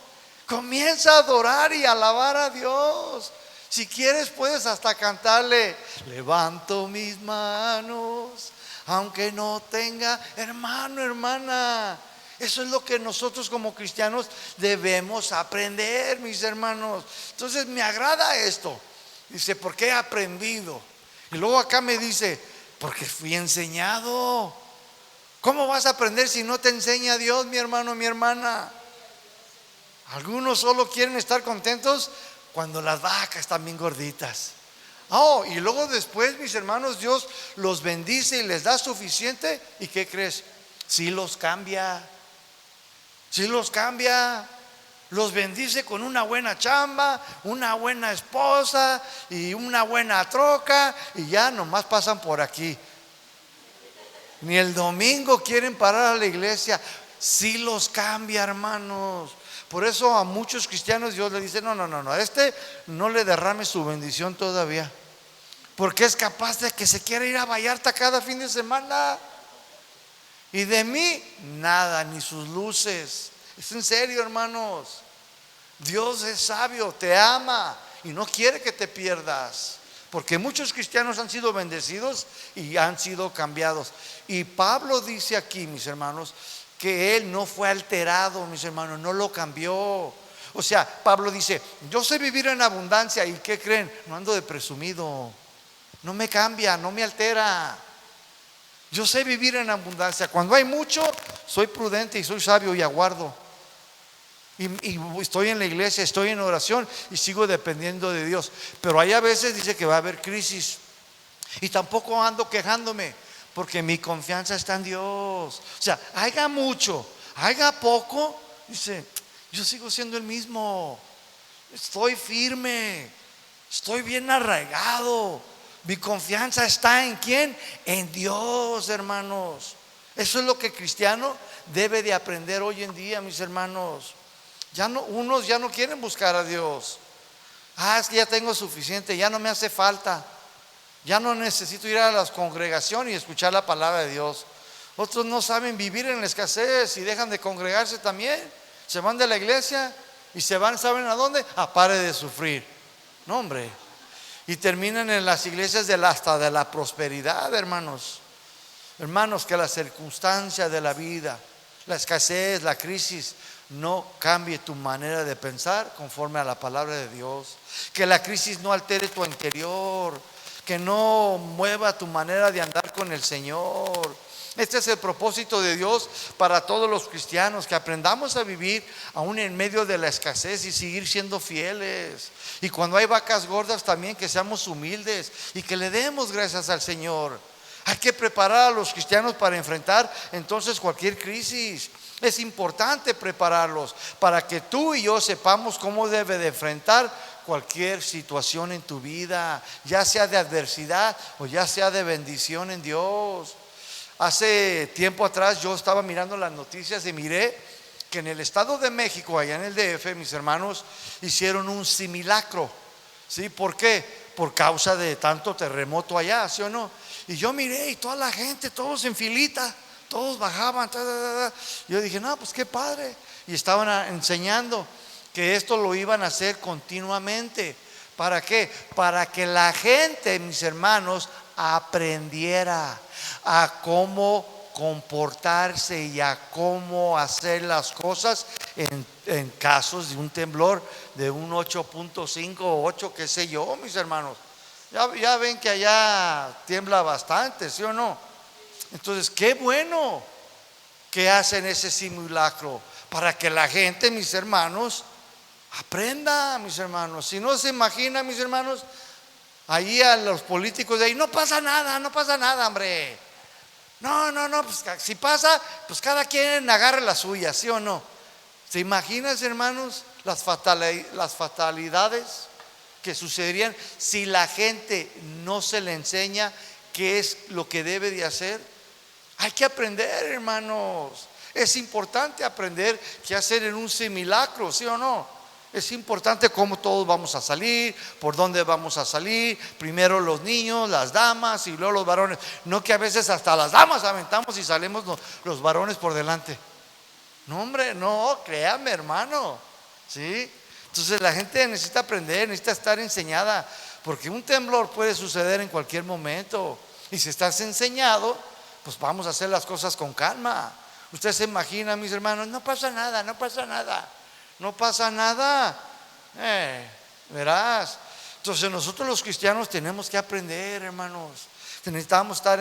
Comienza a adorar y alabar a Dios. Si quieres puedes hasta cantarle, levanto mis manos aunque no tenga, hermano, hermana. Eso es lo que nosotros como cristianos debemos aprender, mis hermanos. Entonces me agrada esto. Dice, porque he aprendido. Y luego acá me dice, porque fui enseñado. ¿Cómo vas a aprender si no te enseña Dios, mi hermano, mi hermana? Algunos solo quieren estar contentos cuando las vacas están bien gorditas. Oh, y luego después, mis hermanos, Dios los bendice y les da suficiente. ¿Y qué crees? Sí los cambia. Sí los cambia. Los bendice con una buena chamba, una buena esposa y una buena troca, y ya nomás pasan por aquí. Ni el domingo quieren parar a la iglesia. Sí los cambia, hermanos. Por eso a muchos cristianos Dios le dice, no, no le derrame su bendición todavía, porque es capaz de que se quiera ir a Vallarta cada fin de semana. Y de mí, nada, ni sus luces. Es en serio, hermanos. Dios es sabio, te ama y no quiere que te pierdas, porque muchos cristianos han sido bendecidos y han sido cambiados. Y Pablo dice aquí, mis hermanos, que él no fue alterado, mis hermanos, no lo cambió. O sea, Pablo dice, yo sé vivir en abundancia. ¿Y qué creen? No ando de presumido. No me cambia, no me altera. Yo sé vivir en abundancia. Cuando hay mucho, soy prudente y soy sabio y aguardo. Y estoy en la iglesia, estoy en oración y sigo dependiendo de Dios. Pero hay a veces dice que va a haber crisis. Y tampoco ando quejándome, porque mi confianza está en Dios. O sea, haya mucho, haya poco, dice, yo sigo siendo el mismo. Estoy firme, estoy bien arraigado. Mi confianza está ¿en quién? En Dios, hermanos. Eso es lo que el cristiano debe de aprender hoy en día, mis hermanos. Unos ya no quieren buscar a Dios. Es que ya tengo suficiente, ya no me hace falta, ya no necesito ir a las congregaciones y escuchar la palabra de Dios. Otros no saben vivir en la escasez y dejan de congregarse también. Se van de la iglesia y se van, ¿saben a dónde? Pare de sufrir. No, hombre. Y terminan en las iglesias hasta de la prosperidad, hermanos. Hermanos, que la circunstancia de la vida, la escasez, la crisis, no cambie tu manera de pensar conforme a la palabra de Dios. Que la crisis no altere tu interior, que no mueva tu manera de andar con el Señor. Este es el propósito de Dios para todos los cristianos, que aprendamos a vivir aún en medio de la escasez y seguir siendo fieles. Y cuando hay vacas gordas también, que seamos humildes y que le demos gracias al Señor. Hay que preparar a los cristianos para enfrentar entonces cualquier crisis. Es importante prepararlos para que tú y yo sepamos cómo debe de enfrentar cualquier situación en tu vida, ya sea de adversidad o ya sea de bendición en Dios. Hace tiempo atrás yo estaba mirando las noticias y miré que en el Estado de México, allá en el DF, mis hermanos hicieron un simulacro. ¿Sí? ¿Por qué? Por causa de tanto terremoto allá, ¿sí o no? Y yo miré y toda la gente, todos en filita, todos bajaban. Yo dije, no, pues qué padre. Y estaban enseñando que esto lo iban a hacer continuamente. ¿Para qué? Para que la gente, mis hermanos, aprendiera a cómo comportarse y a cómo hacer las cosas en casos de un temblor de un 8.5 o 8, qué sé yo, mis hermanos. Ya ven que allá tiembla bastante, ¿sí o no? Entonces, qué bueno que hacen ese simulacro para que la gente, mis hermanos, aprenda, mis hermanos. Si no se imagina, mis hermanos, allí a los políticos de ahí, no pasa nada, hombre. No, pues si pasa, pues cada quien agarre la suya, ¿sí o no? ¿Se imaginas, hermanos, las fatalidades que sucederían si la gente no se le enseña qué es lo que debe de hacer? Hay que aprender, hermanos. Es importante aprender qué hacer en un simulacro, ¿sí o no? Es importante cómo todos vamos a salir, por dónde vamos a salir. Primero los niños, las damas y luego los varones. No que a veces hasta las damas aventamos y salimos los varones por delante. No, hombre, no, créame, hermano. ¿Sí? Entonces la gente necesita aprender, necesita estar enseñada, porque un temblor puede suceder en cualquier momento. Y si estás enseñado, pues vamos a hacer las cosas con calma. Usted se imagina, mis hermanos, no pasa nada, no pasa nada, no pasa nada. Verás. Entonces nosotros los cristianos tenemos que aprender, hermanos. Necesitamos estar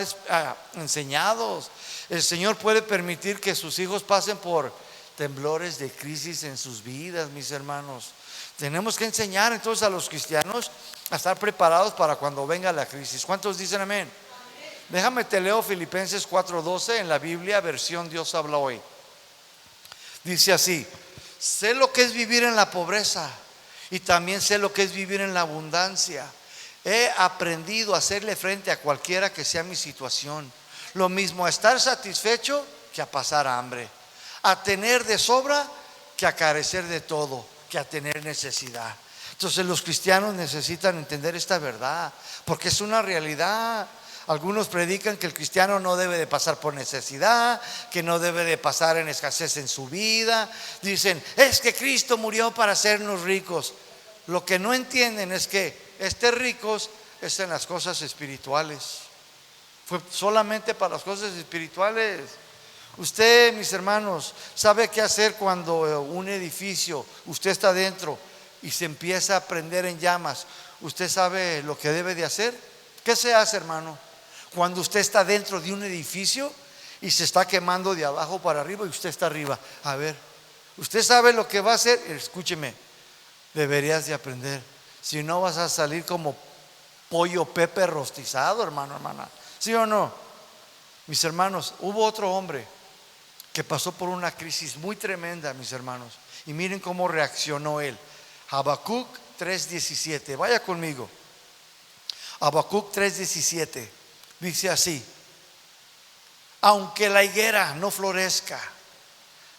enseñados. El Señor puede permitir que sus hijos pasen por temblores de crisis en sus vidas, mis hermanos. Tenemos que enseñar entonces a los cristianos a estar preparados para cuando venga la crisis. ¿Cuántos dicen amén? Amén. Déjame te leo Filipenses 4:12 en la Biblia, versión Dios habla hoy. Dice así: sé lo que es vivir en la pobreza y también sé lo que es vivir en la abundancia. He aprendido a hacerle frente a cualquiera que sea mi situación. Lo mismo a estar satisfecho que a pasar hambre, a tener de sobra que a carecer de todo, que a tener necesidad. Entonces los cristianos necesitan entender esta verdad, porque es una realidad. Algunos predican que el cristiano no debe de pasar por necesidad, que no debe de pasar en escasez en su vida. Dicen, es que Cristo murió para hacernos ricos. Lo que no entienden es que ricos es en las cosas espirituales. Fue solamente para las cosas espirituales. Usted, mis hermanos, sabe qué hacer cuando un edificio, usted está dentro y se empieza a prender en llamas. ¿Usted sabe lo que debe de hacer? ¿Qué se hace, hermano? Cuando usted está dentro de un edificio y se está quemando de abajo para arriba y usted está arriba. A ver, ¿usted sabe lo que va a hacer? Escúcheme, deberías de aprender. Si no, vas a salir como pollo Pepe rostizado, hermano, hermana. ¿Sí o no? Mis hermanos, hubo otro hombre que pasó por una crisis muy tremenda, mis hermanos, y miren cómo reaccionó él. Habacuc 3:17, vaya conmigo. Habacuc 3:17 dice así: aunque la higuera no florezca,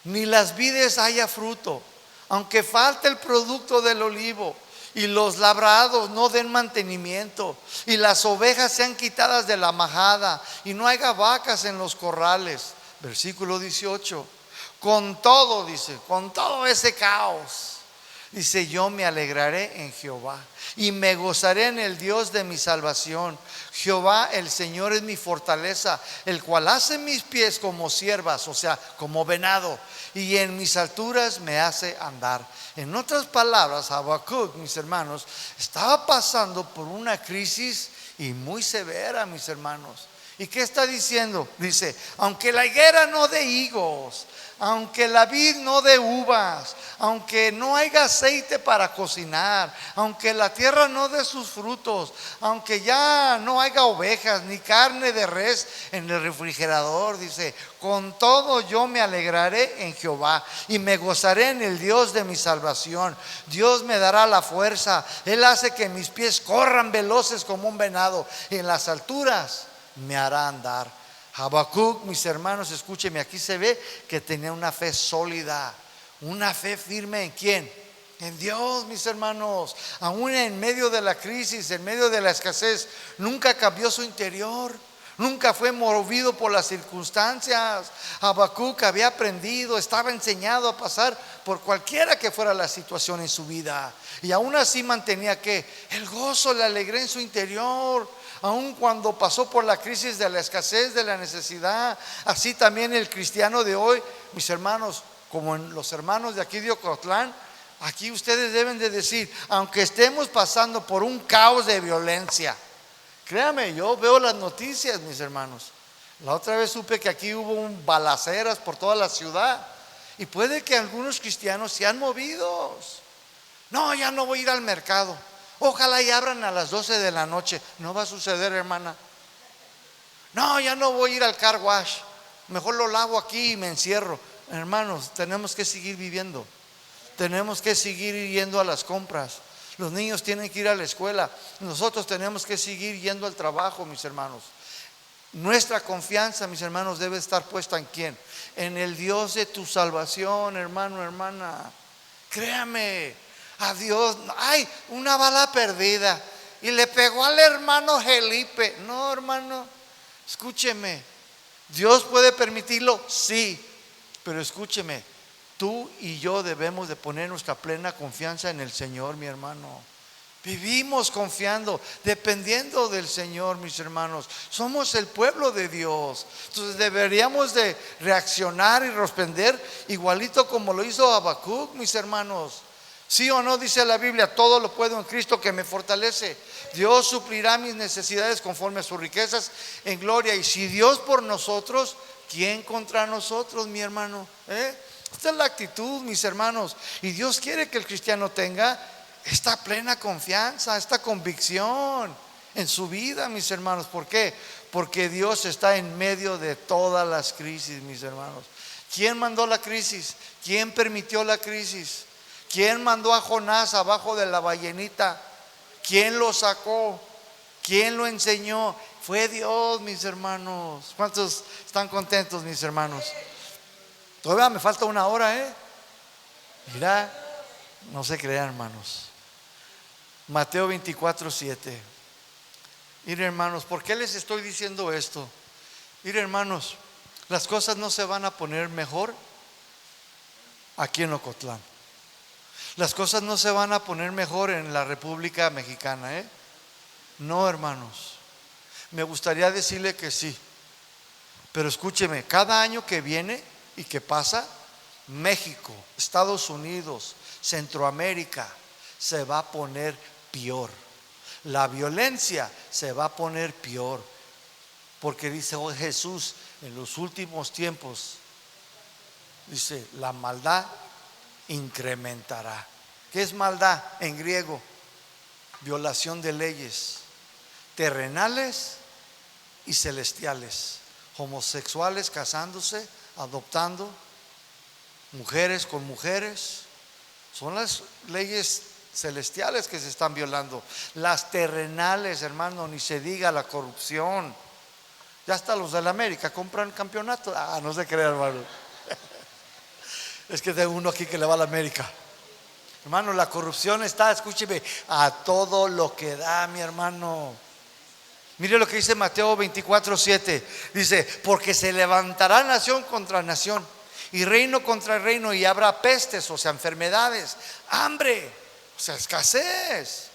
ni las vides haya fruto, aunque falte el producto del olivo, y los labrados no den mantenimiento, y las ovejas sean quitadas de la majada, y no haya vacas en los corrales. Versículo 18. Con todo, dice, con todo ese caos, dice, yo me alegraré en Jehová y me gozaré en el Dios de mi salvación. Jehová el Señor es mi fortaleza, el cual hace mis pies como ciervas, o sea, como venado, y en mis alturas me hace andar. En otras palabras, Habacuc, mis hermanos, estaba pasando por una crisis y muy severa, mis hermanos. ¿Y qué está diciendo? Dice, aunque la higuera no dé higos, aunque la vid no dé uvas, aunque no haya aceite para cocinar, aunque la tierra no dé sus frutos, aunque ya no haya ovejas ni carne de res en el refrigerador, dice, con todo yo me alegraré en Jehová y me gozaré en el Dios de mi salvación. Dios me dará la fuerza, Él hace que mis pies corran veloces como un venado, y en las alturas me hará andar. Habacuc, mis hermanos, escúcheme, aquí se ve que tenía una fe sólida, una fe firme. ¿En quién? En Dios, mis hermanos. Aún en medio de la crisis, en medio de la escasez, nunca cambió su interior, nunca fue movido por las circunstancias. Habacuc había aprendido, estaba enseñado a pasar por cualquiera que fuera la situación en su vida, y aún así mantenía que el gozo, la alegría en su interior. Aun cuando pasó por la crisis de la escasez, de la necesidad, así también el cristiano de hoy, mis hermanos, como en los hermanos de aquí de Ocotlán, aquí ustedes deben de decir, aunque estemos pasando por un caos de violencia, créame, yo veo las noticias, mis hermanos. La otra vez supe que aquí hubo balaceras por toda la ciudad, y puede que algunos cristianos sean movidos. No, ya no voy a ir al mercado. Ojalá y abran a las 12 de la noche. No va a suceder, hermana. No, ya no voy a ir al car wash. Mejor lo lavo aquí y me encierro. Hermanos, tenemos que seguir viviendo. Tenemos que seguir yendo a las compras. Los niños tienen que ir a la escuela. Nosotros tenemos que seguir yendo al trabajo, mis hermanos. Nuestra confianza, mis hermanos, debe estar puesta ¿en quién? En el Dios de tu salvación, hermano, hermana. Créame. A Dios, ay, una bala perdida y le pegó al hermano Felipe. No, hermano, escúcheme, Dios puede permitirlo, sí, pero escúcheme, tú y yo debemos de poner nuestra plena confianza en el Señor, mi hermano. Vivimos confiando, dependiendo del Señor, mis hermanos. Somos el pueblo de Dios. Entonces deberíamos de reaccionar y responder igualito como lo hizo Habacuc, mis hermanos. ¿Sí o no? Dice la Biblia: todo lo puedo en Cristo que me fortalece. Dios suplirá mis necesidades conforme a sus riquezas en gloria. Y si Dios por nosotros, ¿quién contra nosotros, mi hermano? Esta es la actitud, mis hermanos. Y Dios quiere que el cristiano tenga esta plena confianza, esta convicción en su vida, mis hermanos. ¿Por qué? Porque Dios está en medio de todas las crisis, mis hermanos. ¿Quién mandó la crisis? ¿Quién permitió la crisis? ¿Quién mandó a Jonás abajo de la ballenita? ¿Quién lo sacó? ¿Quién lo enseñó? Fue Dios, mis hermanos. ¿Cuántos están contentos, mis hermanos? Todavía me falta una hora, Mira, no se crean, hermanos. Mateo 24:7. Miren, hermanos, ¿por qué les estoy diciendo esto? Miren, hermanos, las cosas no se van a poner mejor aquí en Ocotlán. Las cosas no se van a poner mejor en la República Mexicana, No, hermanos. Me gustaría decirle que sí, pero escúcheme, cada año que viene y que pasa, México, Estados Unidos, Centroamérica se va a poner peor. La violencia se va a poner peor, porque dice Jesús, en los últimos tiempos, dice, la maldad incrementará. ¿Qué es maldad en griego? Violación de leyes terrenales y celestiales. Homosexuales casándose, adoptando, mujeres con mujeres. Son las leyes celestiales que se están violando. Las terrenales, hermano, ni se diga, la corrupción. Ya hasta los de la América compran campeonato. No se crean, hermano. Es que tengo uno aquí que le va a la América. Hermano, la corrupción está, escúcheme, a todo lo que da, mi hermano. Mire lo que dice Mateo 24:7. Dice: porque se levantará nación contra nación y reino contra reino, y habrá pestes, o sea, enfermedades, hambre, o sea, escasez,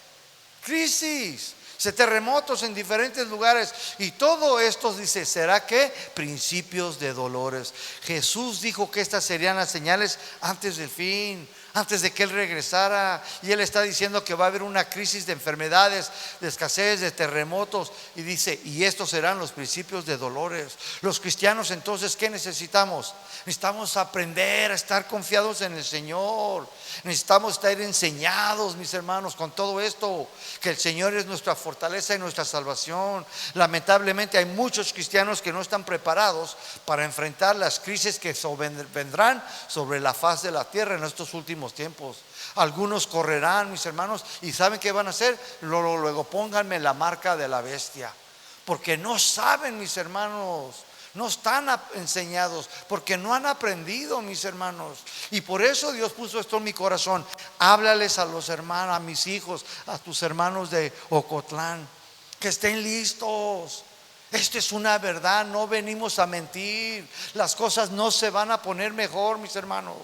crisis, terremotos en diferentes lugares. Y todo esto, dice, será que principios de dolores. Jesús dijo que estas serían las señales antes del fin, antes de que Él regresara. Y Él está diciendo que va a haber una crisis de enfermedades, de escasez, de terremotos. Y dice, y estos serán los principios de dolores. Los cristianos, entonces, ¿qué necesitamos? Necesitamos aprender a estar confiados en el Señor. Necesitamos estar enseñados, mis hermanos, con todo esto, que el Señor es nuestra fortaleza y nuestra salvación. Lamentablemente hay muchos cristianos que no están preparados para enfrentar las crisis que vendrán sobre la faz de la tierra en estos últimos tiempos. Algunos correrán, mis hermanos, y ¿saben qué van a hacer? Luego pónganme la marca de la bestia, porque no saben, mis hermanos. No están enseñados, porque no han aprendido, mis hermanos. Y por eso Dios puso esto en mi corazón. Háblales a los hermanos, a mis hijos, a tus hermanos de Ocotlán, que estén listos. Esto es una verdad, no venimos a mentir. Las cosas no se van a poner mejor, mis hermanos.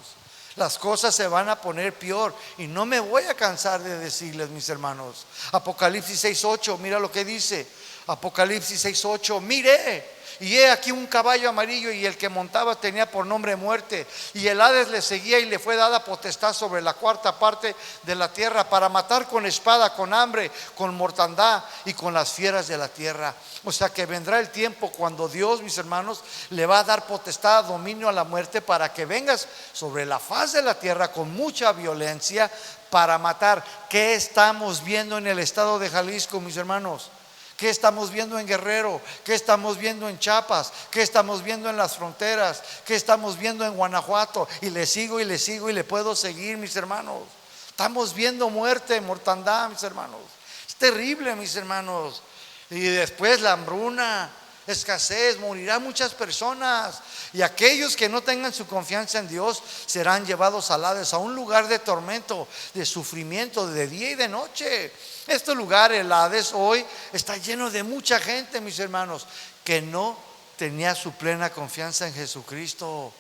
Las cosas se van a poner peor. Y no me voy a cansar de decirles, mis hermanos. Apocalipsis 6:8, mira lo que dice. Apocalipsis 6:8, mire, y he aquí un caballo amarillo, y el que montaba tenía por nombre Muerte, y el Hades le seguía, y le fue dada potestad sobre la cuarta parte de la tierra, para matar con espada, con hambre, con mortandad y con las fieras de la tierra. O sea que vendrá el tiempo cuando Dios, mis hermanos, le va a dar potestad, dominio a la muerte, para que vengas sobre la faz de la tierra con mucha violencia para matar. ¿Qué estamos viendo en el estado de Jalisco, mis hermanos? ¿Qué estamos viendo en Guerrero? ¿Qué estamos viendo en Chiapas? ¿Qué estamos viendo en las fronteras? ¿Qué estamos viendo en Guanajuato? Y le sigo y le sigo y le puedo seguir, mis hermanos. Estamos viendo muerte, mortandad, mis hermanos. Es terrible, mis hermanos. Y después la hambruna, escasez, morirán muchas personas. Y aquellos que no tengan su confianza en Dios serán llevados al Hades, a un lugar de tormento, de sufrimiento, de día y de noche. Este lugar, el Hades, hoy está lleno de mucha gente, mis hermanos, que no tenía su plena confianza en Jesucristo,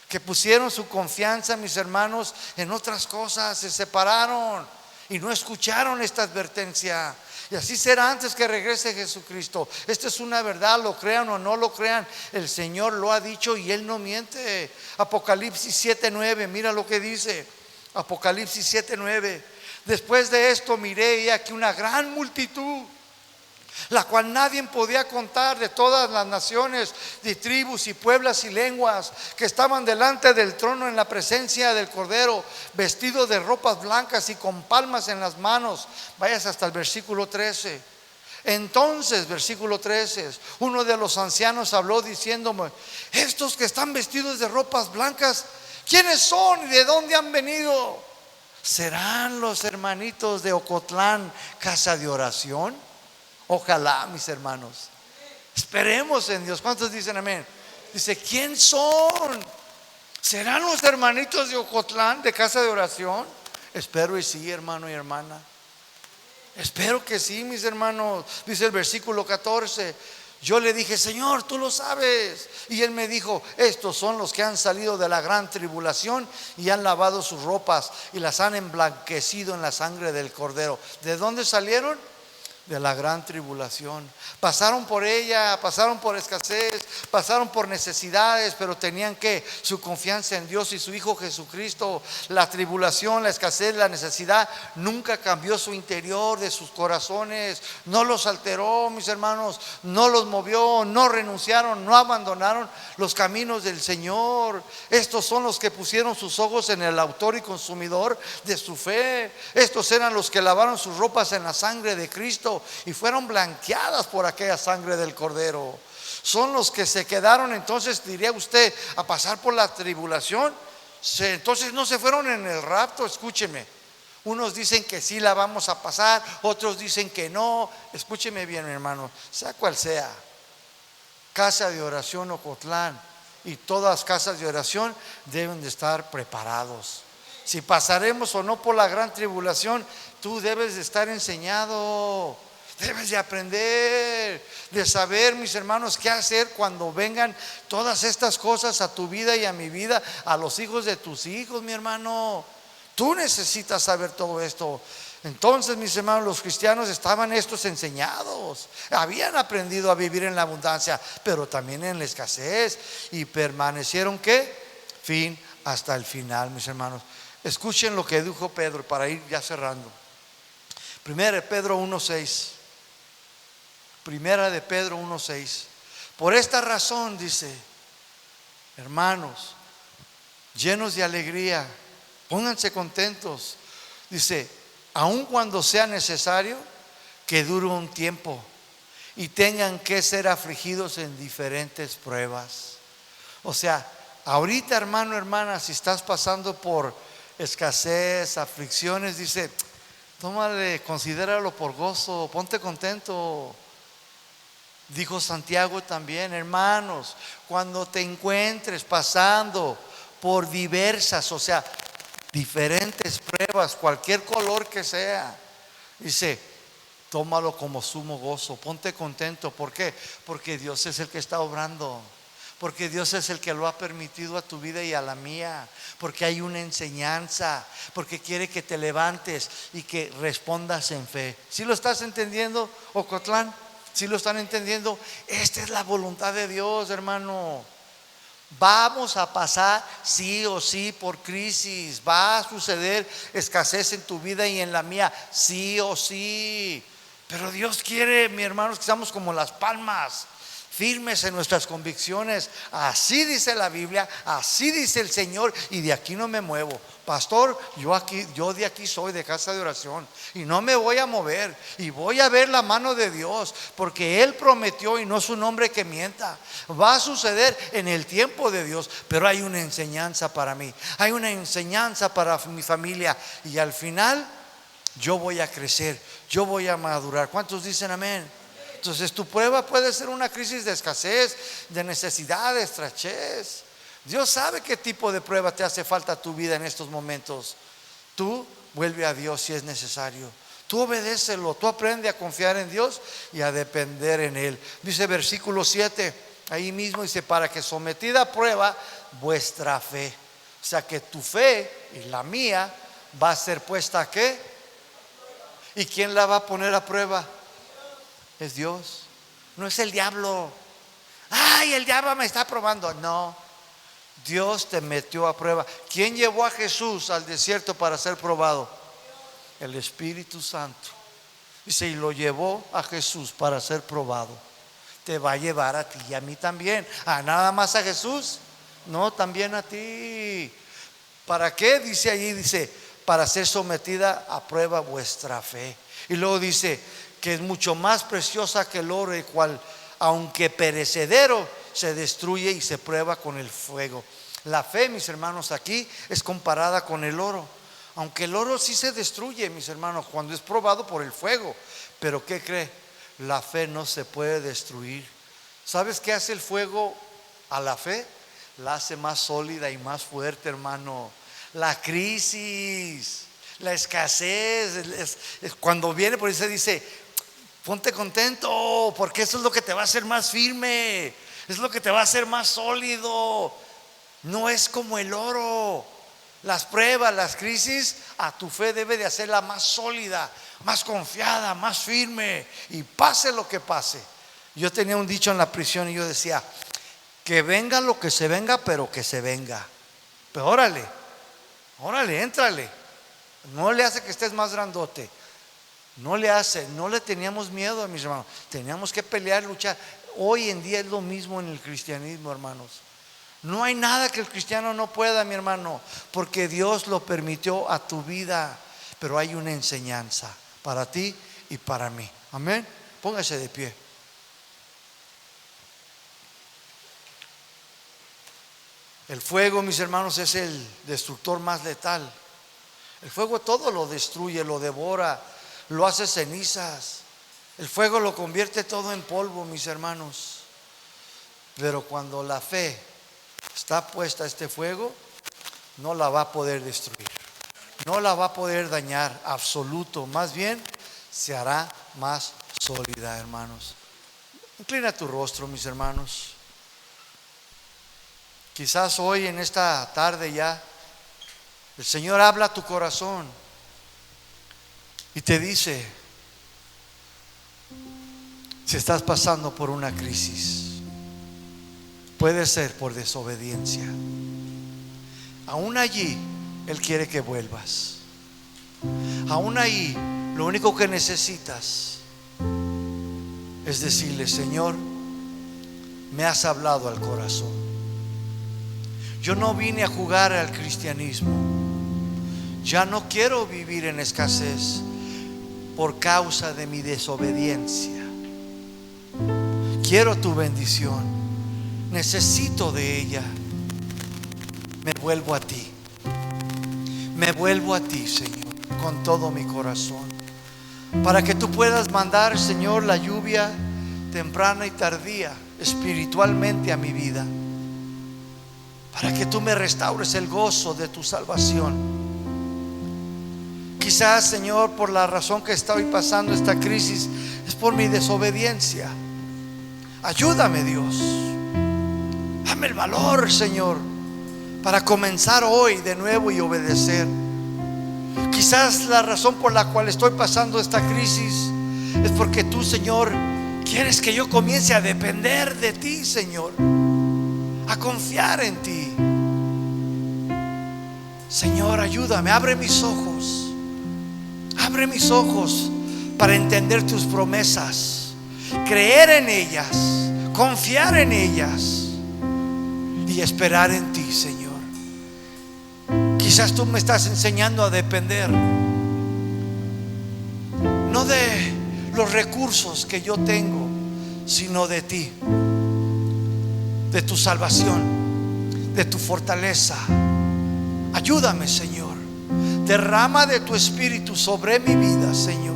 que pusieron su confianza, mis hermanos, en otras cosas, se separaron. y no escucharon esta advertencia. Y así será antes que regrese Jesucristo. Esta es una verdad, lo crean o no lo crean, el Señor lo ha dicho y Él no miente. Apocalipsis 7:9, mira lo que dice. Apocalipsis 7:9. Después de esto miré y aquí una gran multitud, la cual nadie podía contar, de todas las naciones, de tribus y pueblos y lenguas, que estaban delante del trono en la presencia del Cordero, vestidos de ropas blancas y con palmas en las manos. Vayas hasta el versículo 13. Entonces, versículo 13, uno de los ancianos habló diciéndome: estos que están vestidos de ropas blancas, ¿quiénes son y de dónde han venido? ¿Serán los hermanitos de Ocotlán, casa de oración? Ojalá, mis hermanos. Esperemos en Dios. ¿Cuántos dicen amén? Dice, ¿quién son? ¿Serán los hermanitos de Ocotlán, de casa de oración? Espero y sí, hermano y hermana. Espero que sí, mis hermanos. Dice el versículo 14. Yo le dije: Señor, tú lo sabes. Y Él me dijo: estos son los que han salido de la gran tribulación y han lavado sus ropas y las han emblanquecido en la sangre del Cordero. ¿De dónde salieron? De la gran tribulación. Pasaron por ella, pasaron por escasez, pasaron por necesidades, pero tenían que su confianza en Dios y su Hijo Jesucristo. La tribulación, la escasez, la necesidad nunca cambió su interior de sus corazones, no los alteró, mis hermanos, no los movió, no renunciaron, no abandonaron los caminos del Señor. Estos son los que pusieron sus ojos en el autor y consumidor de su fe. Estos eran los que lavaron sus ropas en la sangre de Cristo y fueron blanqueadas por aquella sangre del Cordero. Son los que se quedaron, entonces diría usted, a pasar por la tribulación. Entonces no se fueron en el rapto. Escúcheme, unos dicen que sí la vamos a pasar, otros dicen que no. Escúcheme bien, mi hermano, sea cual sea, casa de oración Ocotlán y todas casas de oración deben de estar preparados. Si pasaremos o no por la gran tribulación, tú debes de estar enseñado. Debes de aprender, de saber, mis hermanos, qué hacer cuando vengan todas estas cosas a tu vida y a mi vida, a los hijos de tus hijos, mi hermano. Tú necesitas saber todo esto. Entonces, mis hermanos, los cristianos estaban estos enseñados, habían aprendido a vivir en la abundancia, pero también en la escasez, y permanecieron, ¿qué? Fin hasta el final, mis hermanos. Escuchen lo que dijo Pedro para ir ya cerrando. Primera de Pedro 1:6. Primera de Pedro 1:6. Por esta razón, dice, hermanos, llenos de alegría, pónganse contentos. Dice, aun cuando sea necesario que dure un tiempo y tengan que ser afligidos en diferentes pruebas. O sea, ahorita, hermano, hermana, si estás pasando por escasez, aflicciones, dice, tómale, considéralo por gozo, ponte contento. Dijo Santiago también, hermanos, cuando te encuentres pasando por diversas, o sea, diferentes pruebas, cualquier color que sea, dice, tómalo como sumo gozo, ponte contento. ¿Por qué? Porque Dios es el que está obrando. Porque Dios es el que lo ha permitido a tu vida y a la mía. Porque hay una enseñanza. Porque quiere que te levantes y que respondas en fe. ¿Sí lo estás entendiendo, Ocotlán? ¿Sí lo están entendiendo? Esta es la voluntad de Dios, hermano. Vamos a pasar sí o sí por crisis. Va a suceder escasez en tu vida y en la mía, sí o sí. Pero Dios quiere, mi hermano, que seamos como las palmas, firmes en nuestras convicciones. Así dice la Biblia, así dice el Señor, y de aquí no me muevo. Pastor, yo de aquí soy, de casa de oración, y no me voy a mover, y voy a ver la mano de Dios, porque Él prometió y no es un hombre que mienta. Va a suceder en el tiempo de Dios, pero hay una enseñanza para mí, hay una enseñanza para mi familia, y al final yo voy a crecer, yo voy a madurar. ¿Cuántos dicen amén? Entonces tu prueba puede ser una crisis de escasez, de necesidad, de estrechez. Dios sabe qué tipo de prueba te hace falta a tu vida en estos momentos. Tú vuelve a Dios si es necesario. Tú obedécelo, tú aprende a confiar en Dios y a depender en Él. Dice versículo 7, ahí mismo dice, para que sometida a prueba vuestra fe. O sea que tu fe y la mía va a ser puesta ¿a qué? ¿Y quién la va a poner a prueba? Es Dios, no es el diablo. Ay, el diablo me está probando. No, Dios te metió a prueba. ¿Quién llevó a Jesús al desierto para ser probado? El Espíritu Santo. Dice, y lo llevó a Jesús para ser probado. Te va a llevar a ti y a mí también. ¿A nada más a Jesús? No, también a ti. ¿Para qué? Dice allí, dice, para ser sometida a prueba vuestra fe. Y luego dice que es mucho más preciosa que el oro, el cual, aunque perecedero, se destruye y se prueba con el fuego. La fe, mis hermanos, aquí es comparada con el oro. Aunque el oro sí se destruye, mis hermanos, cuando es probado por el fuego. Pero ¿qué cree? La fe no se puede destruir. ¿Sabes qué hace el fuego a la fe? La hace más sólida y más fuerte, hermano. La crisis, la escasez, cuando viene, por eso dice, ponte contento, porque eso es lo que te va a hacer más firme, es lo que te va a hacer más sólido. No es como el oro. Las pruebas, las crisis, a tu fe debe de hacerla más sólida, más confiada, más firme, y pase lo que pase. Yo tenía un dicho en la prisión y yo decía, que venga lo que se venga, pero que se venga. Pero órale, éntrale. No le hace que estés más grandote. No le hace, no le teníamos miedo a mis hermanos. Teníamos que pelear, luchar. Hoy en día es lo mismo en el cristianismo, hermanos. No hay nada que el cristiano no pueda, mi hermano, porque Dios lo permitió a tu vida. Pero hay una enseñanza para ti y para mí. Amén. Póngase de pie. El fuego, mis hermanos, es el destructor más letal. El fuego todo lo destruye, lo devora, lo hace cenizas. El fuego lo convierte todo en polvo, mis hermanos. Pero cuando la fe está puesta a este fuego, no la va a poder destruir, no la va a poder dañar, absoluto. Más bien se hará más sólida, hermanos. Inclina tu rostro, mis hermanos. Quizás hoy en esta tarde ya el Señor habla a tu corazón y te dice, si estás pasando por una crisis, puede ser por desobediencia. Aún allí Él quiere que vuelvas. Aún ahí lo único que necesitas es decirle, Señor, me has hablado al corazón. Yo no vine a jugar al cristianismo. Ya no quiero vivir en escasez por causa de mi desobediencia. Quiero tu bendición. Necesito de ella. Me vuelvo a ti. Me vuelvo a ti, Señor, con todo mi corazón. Para que tú puedas mandar, Señor, la lluvia temprana y tardía espiritualmente a mi vida. Para que tú me restaures el gozo de tu salvación. Quizás, Señor, por la razón que estoy pasando esta crisis es por mi desobediencia. Ayúdame, Dios. Dame el valor, Señor, para comenzar hoy de nuevo y obedecer. Quizás la razón por la cual estoy pasando esta crisis es porque tú, Señor, quieres que yo comience a depender de ti, Señor, a confiar en ti. Señor, ayúdame, abre mis ojos para entender tus promesas, creer en ellas, confiar en ellas y esperar en ti, Señor. Quizás tú me estás enseñando a depender no de los recursos que yo tengo, sino de ti, de tu salvación, de tu fortaleza. Ayúdame, Señor. Derrama de tu espíritu sobre mi vida, Señor.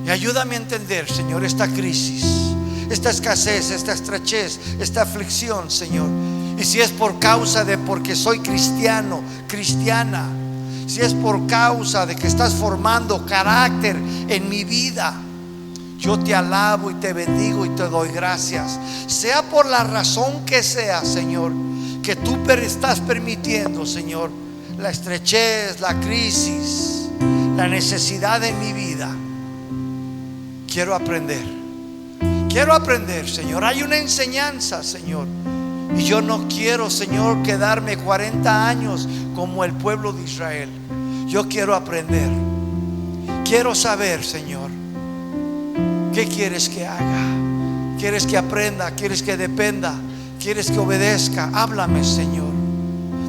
Y ayúdame a entender, Señor, esta crisis, esta escasez, esta estrechez, esta aflicción, Señor. Y si es por causa de porque soy cristiano, cristiana, si es por causa de que estás formando carácter en mi vida, yo te alabo y te bendigo y te doy gracias. Sea por la razón que sea, Señor, que tú estás permitiendo, Señor, la estrechez, la crisis, la necesidad en mi vida. Quiero aprender. Quiero aprender, Señor. Hay una enseñanza, Señor. Y yo no quiero, Señor, quedarme 40 años como el pueblo de Israel. Yo quiero aprender. Quiero saber, Señor, ¿qué quieres que haga? ¿Quieres que aprenda? ¿Quieres que dependa? ¿Quieres que obedezca? Háblame, Señor.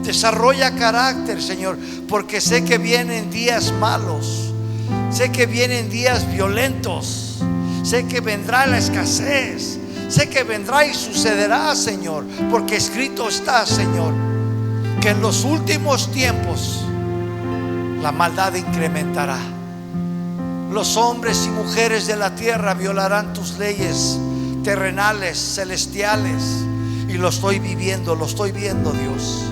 Desarrolla carácter, Señor, porque sé que vienen días malos. Sé que vienen días violentos. Sé que vendrá la escasez. Sé que vendrá y sucederá, Señor, porque escrito está, Señor, que en los últimos tiempos la maldad incrementará. Los hombres y mujeres de la tierra violarán tus leyes terrenales, celestiales. Y lo estoy viviendo, lo estoy viendo, Dios.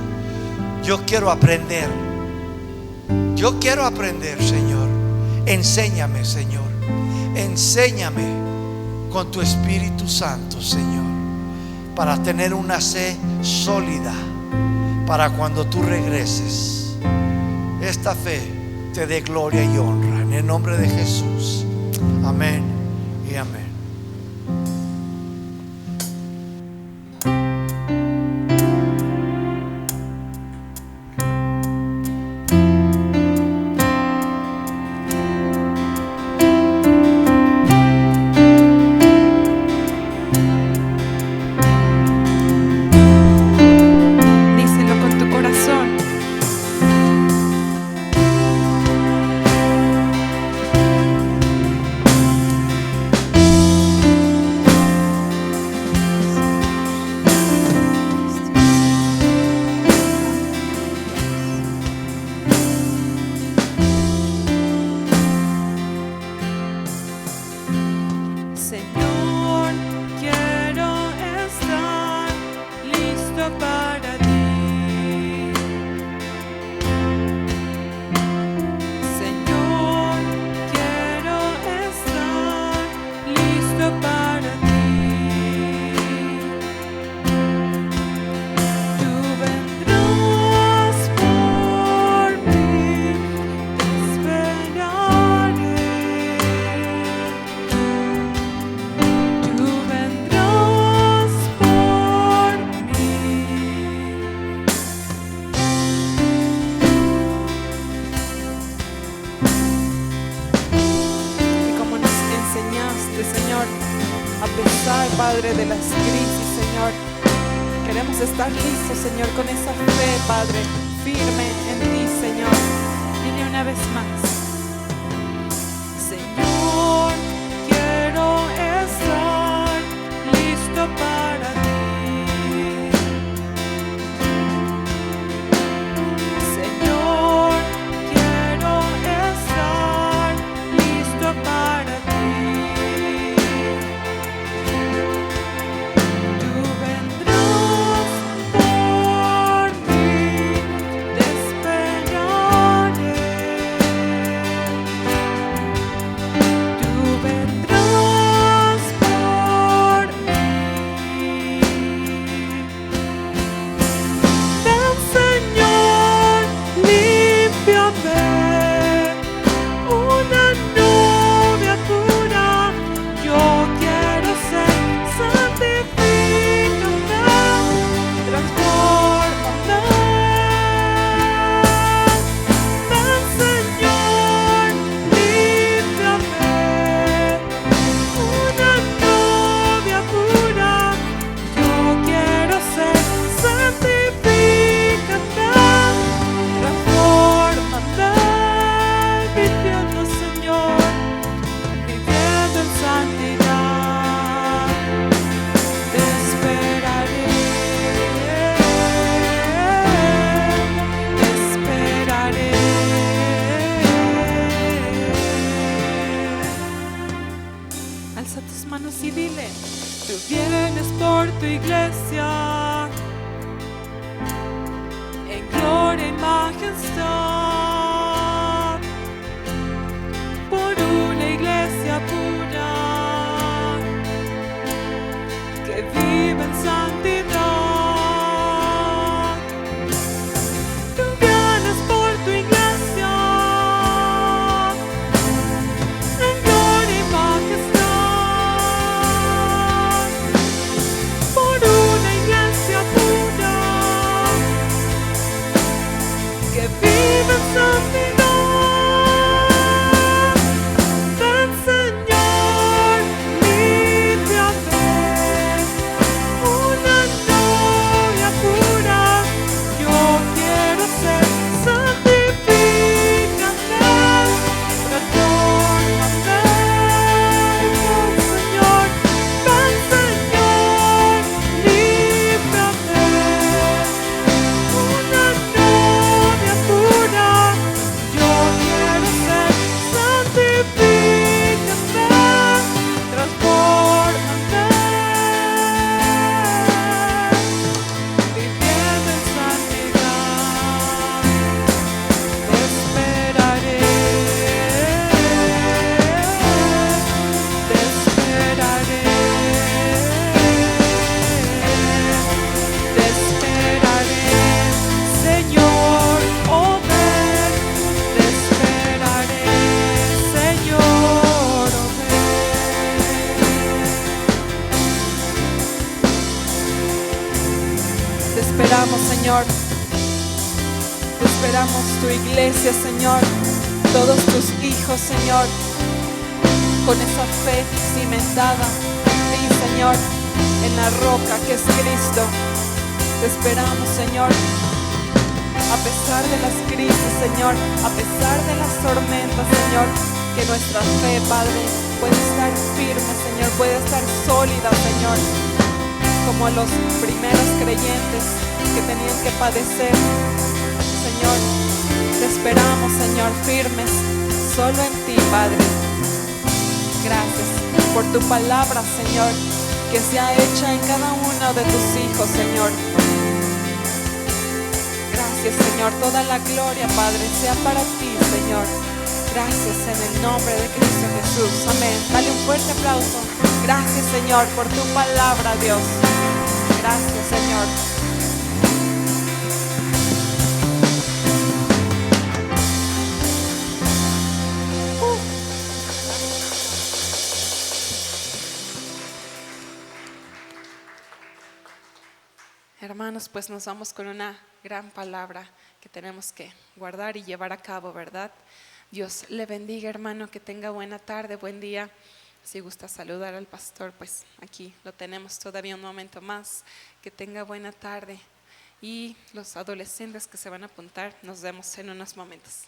Yo quiero aprender. Yo quiero aprender, Señor. Enséñame, Señor. Enséñame con tu Espíritu Santo, Señor, para tener una fe sólida para cuando tú regreses. Esta fe te dé gloria y honra en el nombre de Jesús. Amén y amén. Padre, de las crisis, Señor. Queremos estar listos, Señor, con esa fe, Padre, firme en ti, Señor. Dile una vez más: Señor, quiero estar listo para ti. Señor, quiero estar listo para ti. Tú Señor. Te esperamos tu iglesia, Señor, todos tus hijos, Señor, con esa fe cimentada en ti, Señor, en la roca que es Cristo. Te esperamos, Señor, a pesar de las crisis, Señor, a pesar de las tormentas, Señor, que nuestra fe, Padre, puede estar firme, Señor, puede estar sólida, Señor, como los primeros creyentes que tenían que padecer. Señor, te esperamos, Señor, firmes, solo en ti, Padre. Gracias por tu palabra, Señor, que sea hecha en cada uno de tus hijos, Señor. Gracias, Señor, toda la gloria, Padre, sea para ti, Señor. Gracias en el nombre de Cristo Jesús, amén. Dale un fuerte aplauso. Gracias, Señor, por tu palabra, Dios. Gracias, Señor. Hermanos, pues nos vamos con una gran palabra que tenemos que guardar y llevar a cabo, ¿verdad? Dios le bendiga, hermano, que tenga buena tarde, buen día. Si gusta saludar al pastor, pues aquí lo tenemos todavía un momento más. Que tenga buena tarde. Y los adolescentes que se van a apuntar, nos vemos en unos momentos.